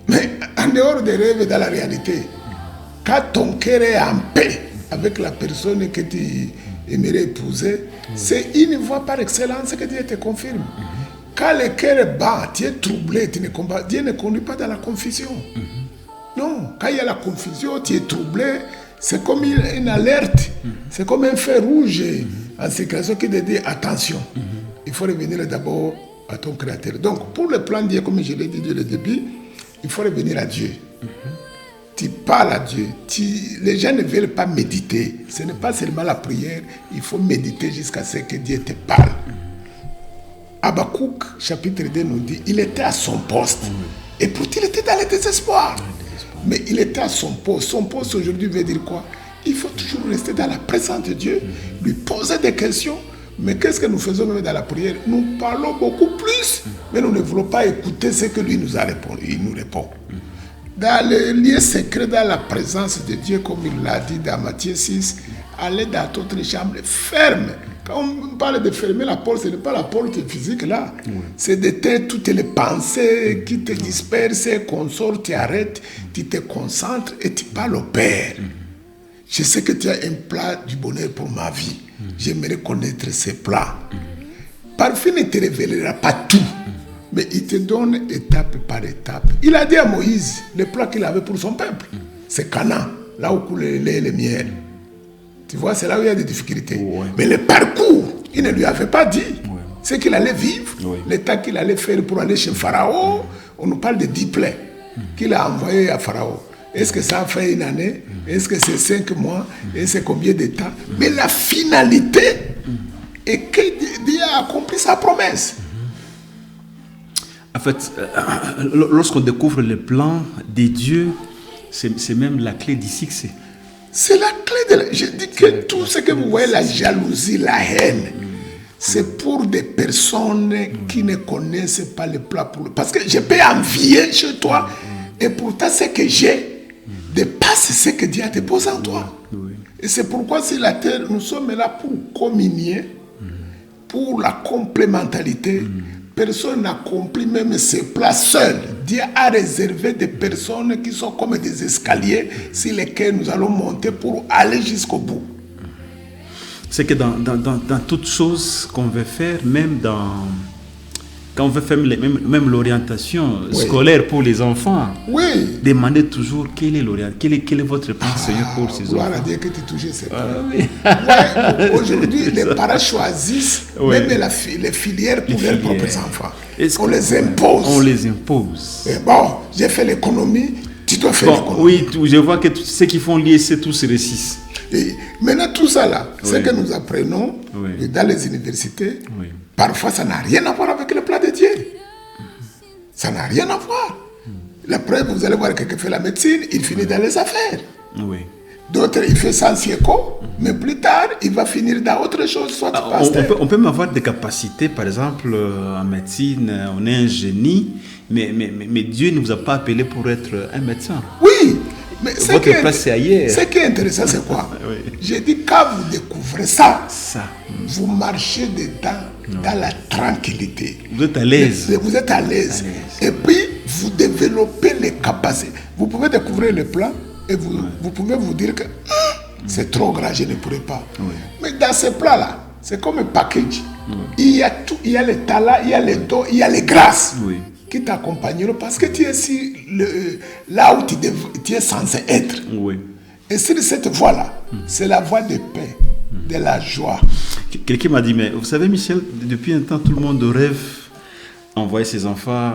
Mais en dehors des rêves et dans la réalité, quand ton cœur est en paix avec la personne que tu aimerais épouser, c'est une voie par excellence que Dieu te confirme. Quand le cœur bat, tu es troublé, Dieu ne conduit pas dans la confusion. Non, quand il y a la confusion, tu es troublé, c'est comme une alerte, c'est comme un feu rouge en sécrétion qui te dit attention. Il faut revenir d'abord à ton Créateur. Donc, pour le plan de Dieu, comme je l'ai dit dès le début, il faut revenir à Dieu. Tu parles à Dieu. Les gens ne veulent pas méditer. Ce n'est pas seulement la prière, il faut méditer jusqu'à ce que Dieu te parle. Habakkuk, chapitre 2, nous dit il était à son poste. Et pourtant, il était dans le désespoir. Mais il était à son poste. Son poste aujourd'hui veut dire quoi? Il faut toujours rester dans la présence de Dieu, lui poser des questions. Mais qu'est-ce que nous faisons même dans la prière? Nous parlons beaucoup plus, mais nous ne voulons pas écouter ce que lui nous a répondu. Il nous répond. Dans le lieu secret, dans la présence de Dieu, comme il l'a dit dans Matthieu 6, allez dans toute chambre, ferme. Quand on parle de fermer la porte, ce n'est pas la porte physique là. C'est de taire toutes les pensées qui te dispersent, qu'on sort, tu arrêtes, tu te concentres et tu parles au Père. Je sais que tu as un plat du bonheur pour ma vie. J'aimerais connaître ces plats. Parfois, il ne te révélera pas tout. Mais il te donne étape par étape. Il a dit à Moïse, le plat qu'il avait pour son peuple, c'est Canaan, là où coule le lait et le miel. Tu vois, c'est là où il y a des difficultés. Mais le parcours, il ne lui avait pas dit. C'est qu'il allait vivre, l'état qu'il allait faire pour aller chez Pharaon. On nous parle de 10 plaies qu'il a envoyé à Pharaon. Est-ce que ça a fait une année? Est-ce que c'est 5 mois? Et c'est combien de temps? Mais la finalité est que Dieu a accompli sa promesse. En fait, lorsqu'on découvre le plan de Dieu, c'est même la clé du succès. C'est la clé de la... Je dis que tout ce que vous voyez, la jalousie, la haine, c'est pour des personnes qui ne connaissent pas le plat pour le... Parce que je peux envier chez toi, et pourtant ce que j'ai dépasse ce que Dieu a déposé en toi. Et c'est pourquoi sur la terre, nous sommes là pour communier, pour la complémentarité. Personne n'accomplit même ses plats seul. Dieu a réservé des personnes qui sont comme des escaliers sur lesquels nous allons monter pour aller jusqu'au bout. C'est que dans toute chose qu'on veut faire, quand on veut faire même l'orientation scolaire pour les enfants, demandez toujours quelle est votre plan, Seigneur, pour ces enfants. Gloire à Dieu que tu touches ces Aujourd'hui, les parents choisissent même les filières pour leurs propres enfants. On les impose. On les impose. Et bon, j'ai fait l'économie, tu dois faire l'économie. Oui, je vois que ceux qui font l'IEC, tous réussissent. Et maintenant, tout ça là, ce que nous apprenons dans les universités, parfois ça n'a rien à voir avec le plan de Dieu. Ça n'a rien à voir. La preuve, vous allez voir quelqu'un fait la médecine, il finit dans les affaires. D'autres, il fait sans éco, mais plus tard, il va finir dans autre chose, soit pasteur. On peut même avoir des capacités, par exemple, en médecine, on est un génie, mais Dieu ne vous a pas appelé pour être un médecin. Oui, mais votre place, c'est ailleurs. Ce qui est intéressant, c'est quoi? J'ai dit, quand vous découvrez ça. Vous marchez dedans dans la tranquillité. Vous êtes à l'aise. Vous êtes à l'aise. Et puis, vous développez les capacités. Vous pouvez découvrir le plan et vous pouvez vous dire que c'est trop grand, je ne pourrai pas. Mais dans ce plan-là, c'est comme un package. Il y a tout. Il y a les talents, il y a les dons, il y a les grâces qui t'accompagneront parce que tu es là où tu es censé être. Et sur cette voie-là, c'est la voie de paix, de la joie. Quelqu'un m'a dit, mais vous savez, Michel, depuis un temps, tout le monde rêve envoyer ses enfants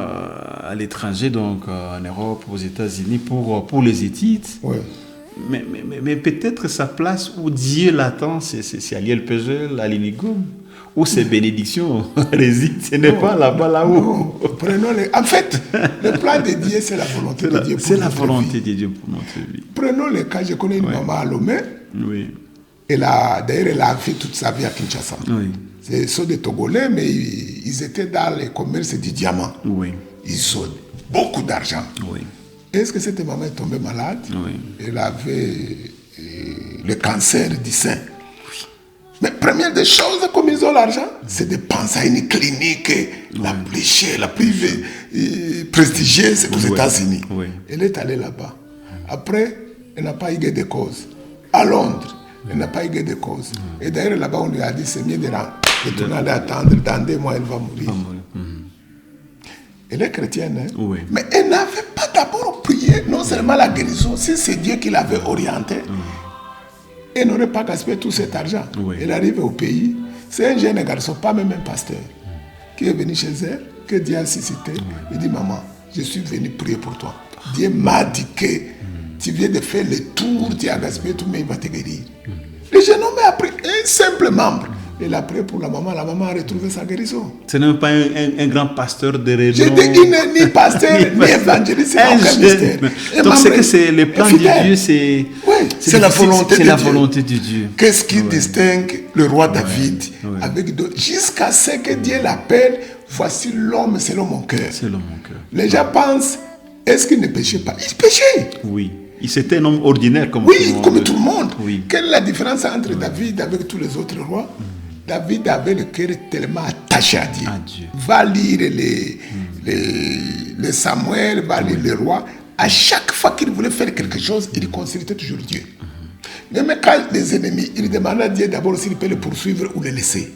à l'étranger, donc en Europe, aux États-Unis, pour les études. Mais peut-être sa place où Dieu l'attend, c'est à l'ILPG, à l'INIGOM, où ses bénédictions résident. Ce n'est pas là-bas, là-haut. En fait, le plan de Dieu, c'est la volonté de Dieu pour notre vie. C'est la volonté de Dieu pour notre vie. Prenons le cas, je connais une maman à Lomé. D'ailleurs, elle a fait toute sa vie à Kinshasa. Ce sont des Togolais, mais ils étaient dans le commerce du diamant. Ils ont beaucoup d'argent. Est-ce que cette maman est tombée malade? Elle avait le cancer du sein. Mais première des choses, comme ils ont l'argent, c'est de penser à une clinique la plus chère, la plus prestigieuse aux États-Unis. Elle est allée là-bas. Après, elle n'a pas eu gain de cause. À Londres, elle n'a pas eu gain de cause. Et d'ailleurs, là-bas, on lui a dit, c'est mieux de tourner à attendre. Dans 2 mois, elle va mourir. Elle est chrétienne, hein? Mais elle n'avait pas d'abord prié, non seulement la guérison, si c'est Dieu qui l'avait orientée. Elle n'aurait pas gaspillé tout cet argent. Elle arrive au pays, c'est un jeune garçon, pas même un pasteur, qui est venu chez elle, que Dieu a suscité. Il dit, maman, je suis venu prier pour toi. Dieu m'a dit que tu viens de faire le tour, tu as gaspillé tout, mais il va te guérir. Le jeune homme a pris un simple membre. Il a prié pour la maman a retrouvé sa guérison. Ce n'est pas un grand pasteur de renom. Je te dis, ni pasteur, ni évangéliste, c'est aucun mystère. Donc c'est que c'est le plan de Dieu, c'est la volonté de Dieu. Qu'est-ce qui distingue le roi David avec d'autres? Jusqu'à ce que Dieu l'appelle, voici l'homme selon mon cœur. Les gens pensent, est-ce qu'il ne péchait pas? Il péchait. C'était un homme ordinaire comme tout le monde. Quelle est la différence entre David avec tous les autres rois? David avait le cœur tellement attaché à Dieu. Va lire les Samuel, va lire les rois. À chaque fois qu'il voulait faire quelque chose, il consultait toujours Dieu. Même quand les ennemis, il demandait à Dieu d'abord s'il peut les poursuivre ou les laisser.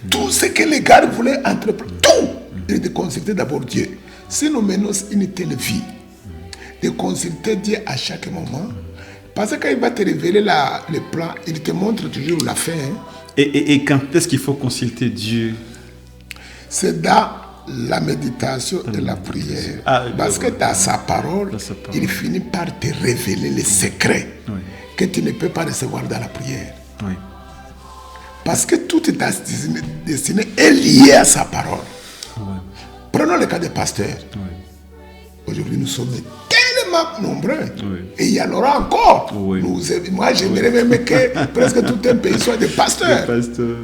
Tout ce que les gars voulaient entreprendre, tout, il consultait d'abord Dieu. Si nous menons une telle vie, de consulter Dieu à chaque moment, parce que quand il va te révéler le plan, il te montre toujours la fin. Et quand est-ce qu'il faut consulter Dieu? C'est dans la méditation et la prière. Parce que dans sa parole, il finit par te révéler les secrets que tu ne peux pas recevoir dans la prière. Parce que toute ta destinée est liée à sa parole. Prenons le cas des pasteurs. Aujourd'hui, nous sommes tellement tellement nombreux. Oui. Et il y en aura encore. Oui. Moi, j'aimerais même que presque tout un pays soit des pasteurs,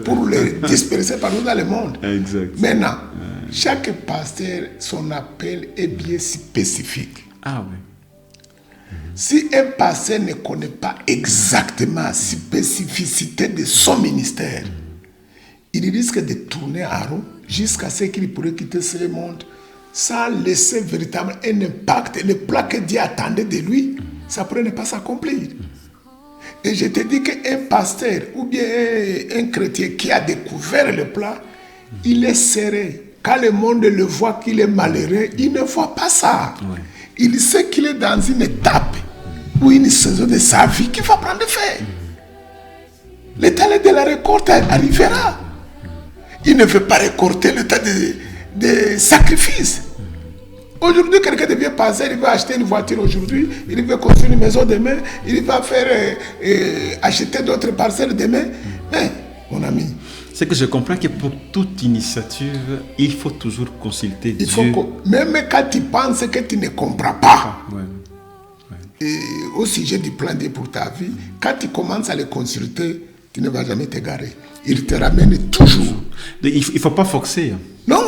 pour les disperser partout dans le monde. Exact. Maintenant, chaque pasteur, son appel est bien spécifique. Ah oui. Si un pasteur ne connaît pas exactement la spécificité de son ministère, il risque de tourner en rond jusqu'à ce qu'il pourrait quitter ce monde sans laisser véritablement un impact. Le plan que Dieu attendait de lui, ça pourrait ne pas s'accomplir. Et je te dis qu'un pasteur ou bien un chrétien qui a découvert le plan, il est serré. Quand le monde le voit qu'il est malheureux, il ne voit pas ça. Ouais. Il sait qu'il est dans une étape ou une saison de sa vie qui va prendre fin. Le temps de la récolte arrivera. Il ne veut pas récolter le temps de sacrifice. Aujourd'hui, quelqu'un devient passer, il va acheter une voiture aujourd'hui, il va construire une maison demain, il va faire acheter d'autres parcelles demain. Mais, mon ami, C'est que je comprends que pour toute initiative, il faut toujours consulter il Dieu. même quand tu penses que tu ne comprends pas, Ouais. et au sujet du plan D pour ta vie, quand tu commences à le consulter, tu ne vas jamais t'égarer. Il te ramène toujours. Il ne faut pas forcer. Non,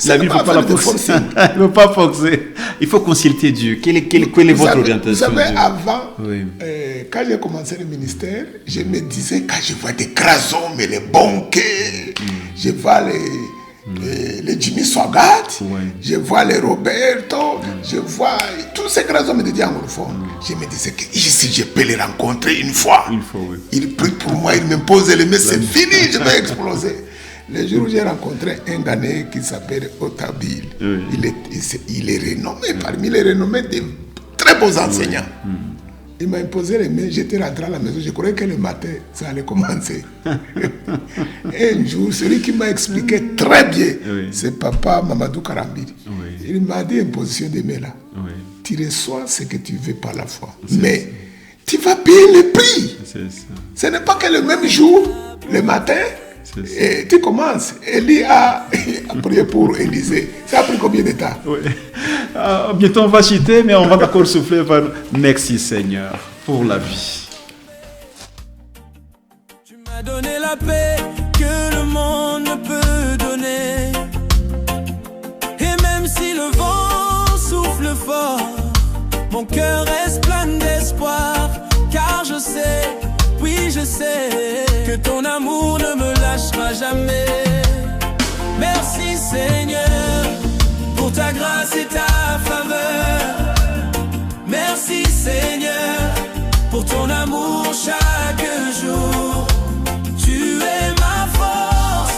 La vie ne faut pas la forcer. Il ne faut pas forcer. Il faut consulter Dieu. Quelle est votre orientation? Vous savez, Dieu? avant, Oui. quand j'ai commencé le ministère, je me disais, quand je vois des grands hommes, les banquiers, je vois les Jimmy Swaggart, je vois les Roberto, je vois tous ces grands hommes de Dieu anglophones. Je me disais que si je peux les rencontrer une fois, Oui. ils prient pour moi, ils me posent les mains, c'est fini, je vais exploser. Le jour où j'ai rencontré un Ghanéen qui s'appelle Otabil, il est renommé parmi les renommés des très beaux enseignants. Il m'a imposé les mains, j'étais rentré à la maison, je croyais que le matin, ça allait commencer. Un jour, celui qui m'a expliqué très bien, c'est papa Mamadou Karambiri. Il m'a dit imposition des mains là. Tu reçois ce que tu veux par la foi. Mais tu vas payer le prix. Ce n'est pas que le même jour, le matin, et tu commences. Élie a prié pour Élisée. Ça a pris combien de temps? Bientôt on va chuter, mais on va encore souffler. Merci Seigneur pour la vie. Tu m'as donné la paix que le monde ne peut donner. Et même si le vent souffle fort, mon cœur reste plein d'espoir. Car je sais, oui je sais, que ton amour ne me lâchera jamais. Merci Seigneur pour ta grâce et ta faveur. Merci Seigneur pour ton amour chaque jour. Tu es ma force,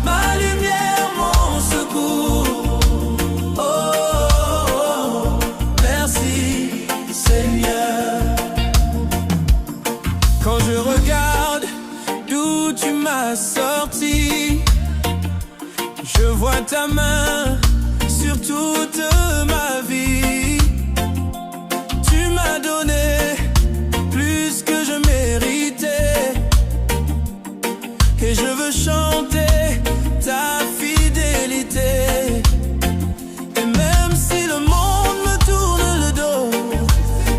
ma lumière, mon secours. Oh, oh, oh. Merci Seigneur. Quand je regarde d'où tu m'as sorti, je vois ta main sur toute ma vie. Tu m'as donné plus que je méritais, et je veux chanter ta fidélité. Et même si le monde me tourne le dos,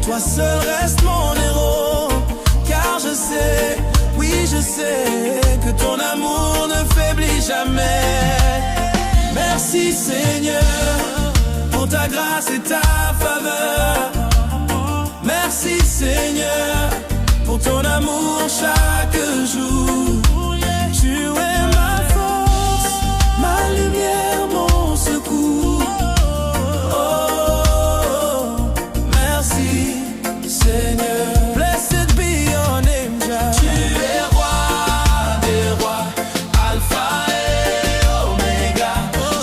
toi seul reste mon héros. Car je sais, oui je sais, que ton amour ne faiblit jamais. Merci Seigneur pour ta grâce et ta faveur. Merci Seigneur pour ton amour chaque jour. Tu es ma force, ma lumière, mon secours. Oh, oh, oh. Merci Seigneur. Blessed be your name, Jah. Tu es roi des rois, Alpha et Omega.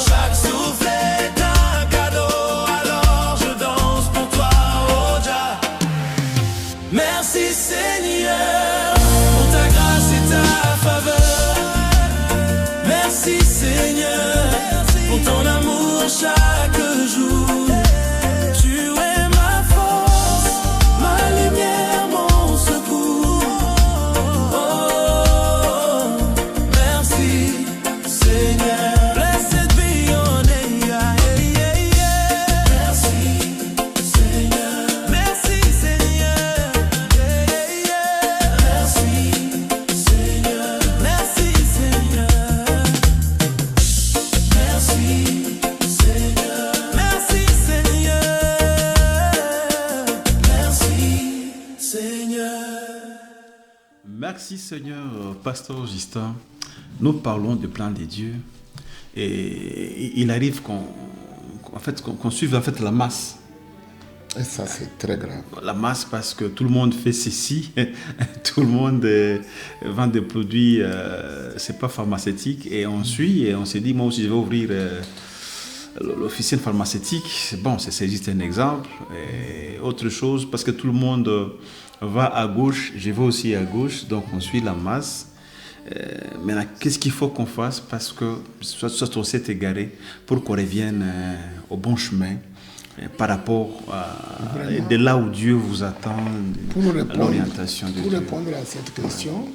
Chaque souffle est un cadeau, alors je danse pour toi, oh Jah. Merci Seigneur pour ta grâce et ta faveur. Merci Seigneur, Pasteur Justin. Nous parlons du plan de Dieu et il arrive qu'on suive en fait la masse. Et ça, c'est très grave. La masse parce que tout le monde fait ceci, tout le monde vend des produits, c'est pas pharmaceutique et on suit et on se dit moi aussi je vais ouvrir l'officine pharmaceutique. C'est bon, c'est juste un exemple. Et autre chose parce que tout le monde va à gauche, je vais aussi à gauche, donc on suit la masse. Maintenant, qu'est-ce qu'il faut qu'on fasse parce que soit on s'est égaré pour qu'on revienne au bon chemin par rapport de là où Dieu vous attend, à l'orientation de Dieu. Pour répondre à cette question,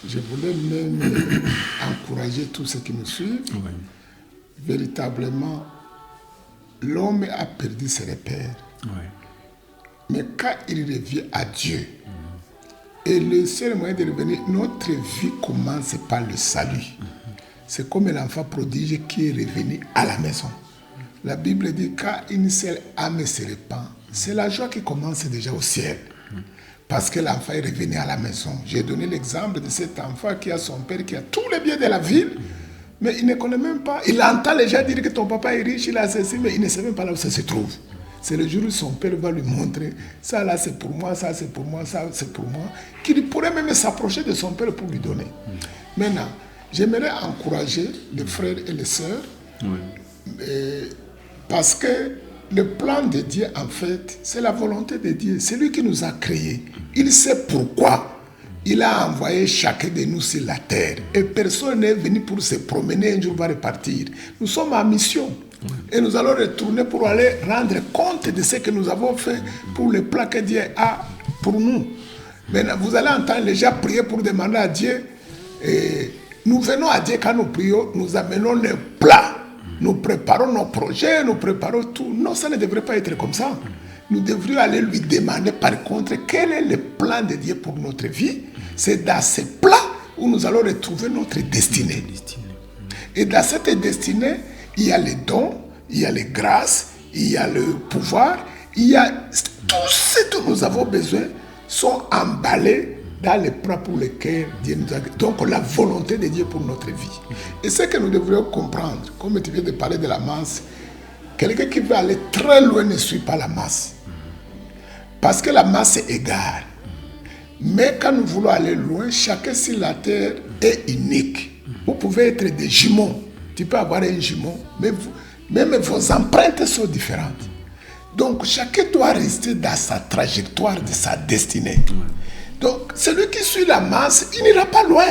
je voulais même encourager tous ceux qui nous suivent. Oui. Véritablement, l'homme a perdu ses repères. Oui. Mais quand il revient à Dieu, et le seul moyen de revenir, notre vie commence par le salut. C'est comme l'enfant prodige qui est revenu à la maison. La Bible dit quand une seule âme se répand, c'est la joie qui commence déjà au ciel. Parce que l'enfant est revenu à la maison. J'ai donné l'exemple de cet enfant qui a son père, qui a tous les biens de la ville, mais il ne connaît même pas. Il entend les gens dire que ton papa est riche, il a ceci, mais il ne sait même pas là où ça se trouve. C'est le jour où son père va lui montrer, ça là c'est pour moi, ça c'est pour moi, ça c'est pour moi, qu'il pourrait même s'approcher de son père pour lui donner. Maintenant, j'aimerais encourager les frères et les sœurs, parce que le plan de Dieu, en fait, c'est la volonté de Dieu. C'est lui qui nous a créés. Il sait pourquoi il a envoyé chacun de nous sur la terre. Et personne n'est venu pour se promener, un jour va repartir. Nous sommes en mission. Et nous allons retourner pour aller rendre compte de ce que nous avons fait pour le plan que Dieu a pour nous. Maintenant, vous allez entendre les gens prier pour demander à Dieu. Et nous venons à Dieu quand nous prions, nous amenons le plan. Nous préparons nos projets, nous préparons tout. Non, ça ne devrait pas être comme ça. Nous devrions aller lui demander par contre quel est le plan de Dieu pour notre vie. C'est dans ce plan où nous allons retrouver notre destinée. Et dans cette destinée, il y a les dons, il y a les grâces, il y a le pouvoir, il y a tout ce dont nous avons besoin sont emballés dans les plans pour lesquels Dieu nous a... Donc la volonté de Dieu pour notre vie. Et ce que nous devrions comprendre, comme tu viens de parler de la masse, quelqu'un qui veut aller très loin ne suit pas la masse. Parce que la masse est égale. Mais quand nous voulons aller loin, chacun sur la terre est unique. Vous pouvez être des jumeaux. Tu peux avoir un jumeau, mais même vos empreintes sont différentes. Donc chacun doit rester dans sa trajectoire de sa destinée. Donc celui qui suit la masse, il n'ira pas loin.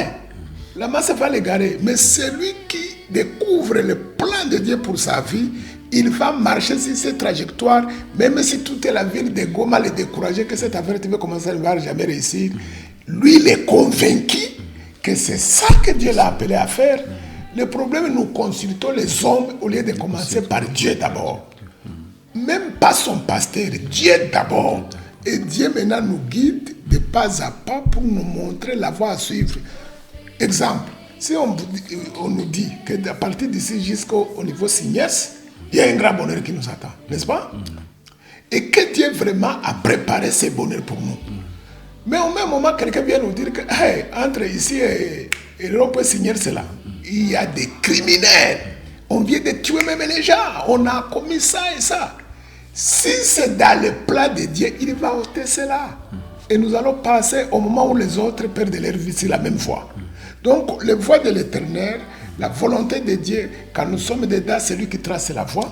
La masse va l'égarer. Mais celui qui découvre le plan de Dieu pour sa vie, il va marcher sur cette trajectoire, même si toute la ville de Goma le décourager que cette affaire tu veux commencer, elle ne va jamais réussir. Lui, il est convaincu que c'est ça que Dieu l'a appelé à faire. Le problème, nous consultons les hommes au lieu de commencer par Dieu d'abord. Même pas son pasteur, Dieu d'abord. Et Dieu maintenant nous guide de pas à pas pour nous montrer la voie à suivre. Exemple, si on nous dit qu'à partir d'ici jusqu'au niveau Signes, il y a un grand bonheur qui nous attend, n'est-ce pas? Et que Dieu vraiment a préparé ce bonheur pour nous. Mais au même moment, quelqu'un vient nous dire que hey, entre ici et on peut signer cela. Il y a des criminels. On vient de tuer même les gens. On a commis ça et ça. Si c'est dans le plan de Dieu, il va ôter cela. Et nous allons passer au moment où les autres perdent leur vie sur la même voie. Donc, la voie de l'Éternel, la volonté de Dieu, quand nous sommes dedans, c'est lui qui trace la voie.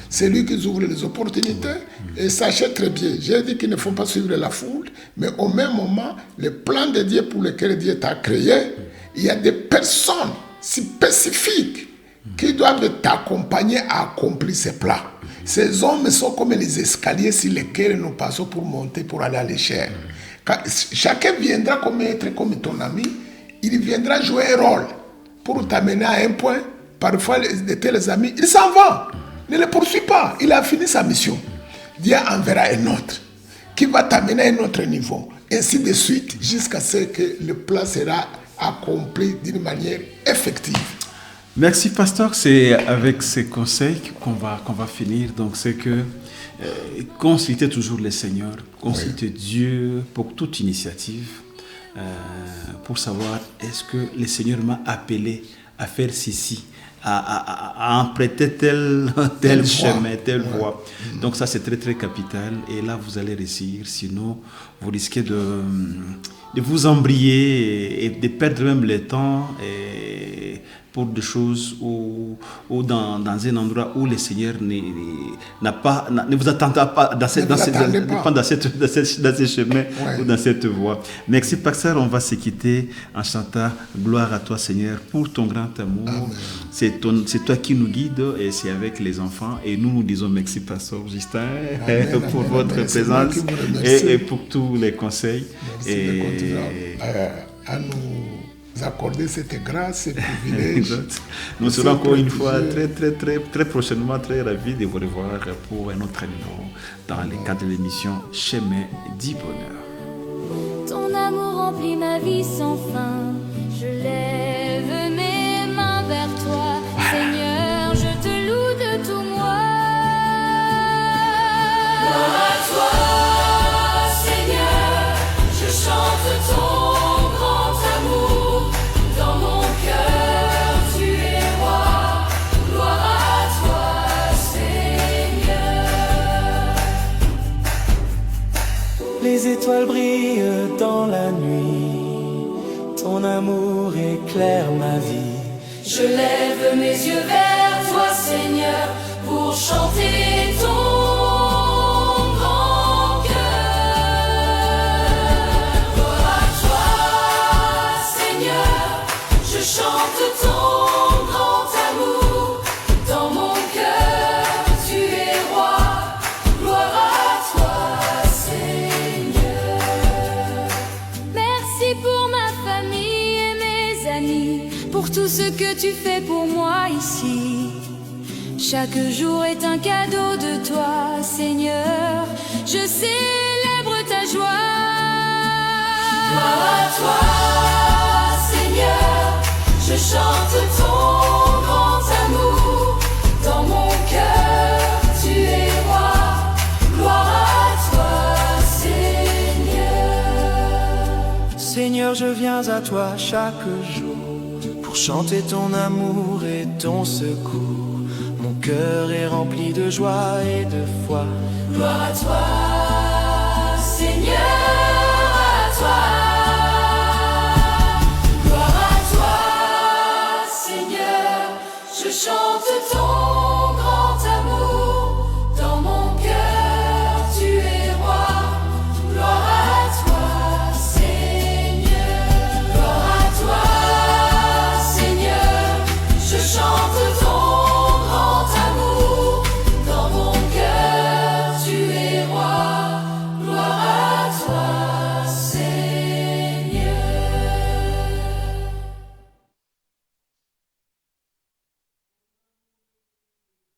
C'est lui qui ouvre les opportunités. Et sachez très bien, j'ai dit qu'il ne faut pas suivre la foule, mais au même moment, le plan de Dieu pour lequel Dieu t'a créé, il y a des personnes spécifiques qui doivent t'accompagner à accomplir ces plans. Ces hommes sont comme les escaliers sur lesquels nous passons pour monter, pour aller à l'échelle. Chacun viendra comme être comme ton ami, il viendra jouer un rôle pour t'amener à un point. Parfois, de tels amis, il s'en va. Ne le poursuit pas. Il a fini sa mission. Dieu enverra un autre qui va t'amener à un autre niveau. Ainsi de suite, jusqu'à ce que le plan sera accompli d'une manière effective. Merci, pasteur. C'est avec ces conseils qu'on va finir. Donc, c'est que consultez toujours le Seigneur, consultez Dieu pour toute initiative. pour savoir est-ce que le Seigneur m'a appelé à faire ceci, à emprunter tel chemin, telle voie. Donc ça c'est très très capital et là vous allez réussir, sinon vous risquez de vous embrayer et de perdre même le temps et pour des choses ou dans un endroit où le Seigneur ne vous attendra pas dans ce chemin ou dans cette voie. Merci Pasteur, on va se quitter en chantant Gloire à toi Seigneur pour ton grand amour. C'est toi qui nous guides et c'est avec les enfants et nous disons merci Pasteur Justin pour votre présence et pour tous les conseils. Merci de continuer à nous accorder cette grâce, ce privilège. Nous serons encore une fois très prochainement très ravis de vous revoir pour un autre numéro dans le cadre de l'émission Chemin du Bonheur. Ton amour remplit ma vie sans fin. Je lève mes mains vers toi, Seigneur, je te loue de tout moi. Gloire à toi, Seigneur, je chante ton grand amour. Dans mon cœur, tu es roi. Gloire à toi, Seigneur. Les étoiles brillent dans la nuit, ton amour éclaire ma vie. Je lève mes yeux vers toi, Seigneur, pour chanter ton grand cœur. Gloire à toi, Seigneur, je chante ton grand amour. Dans mon cœur, tu es roi. Gloire à toi, Seigneur. Merci pour ma famille et mes amis, pour tout ce que tu fais pour moi ici. Chaque jour est un cadeau de toi, Seigneur. Je célèbre ta joie. Gloire à toi, Seigneur. Je chante ton grand amour. Dans mon cœur, tu es roi. Gloire à toi, Seigneur. Seigneur, je viens à toi chaque jour pour chanter ton amour et ton secours. Mon cœur est rempli de joie et de foi. Gloire à toi,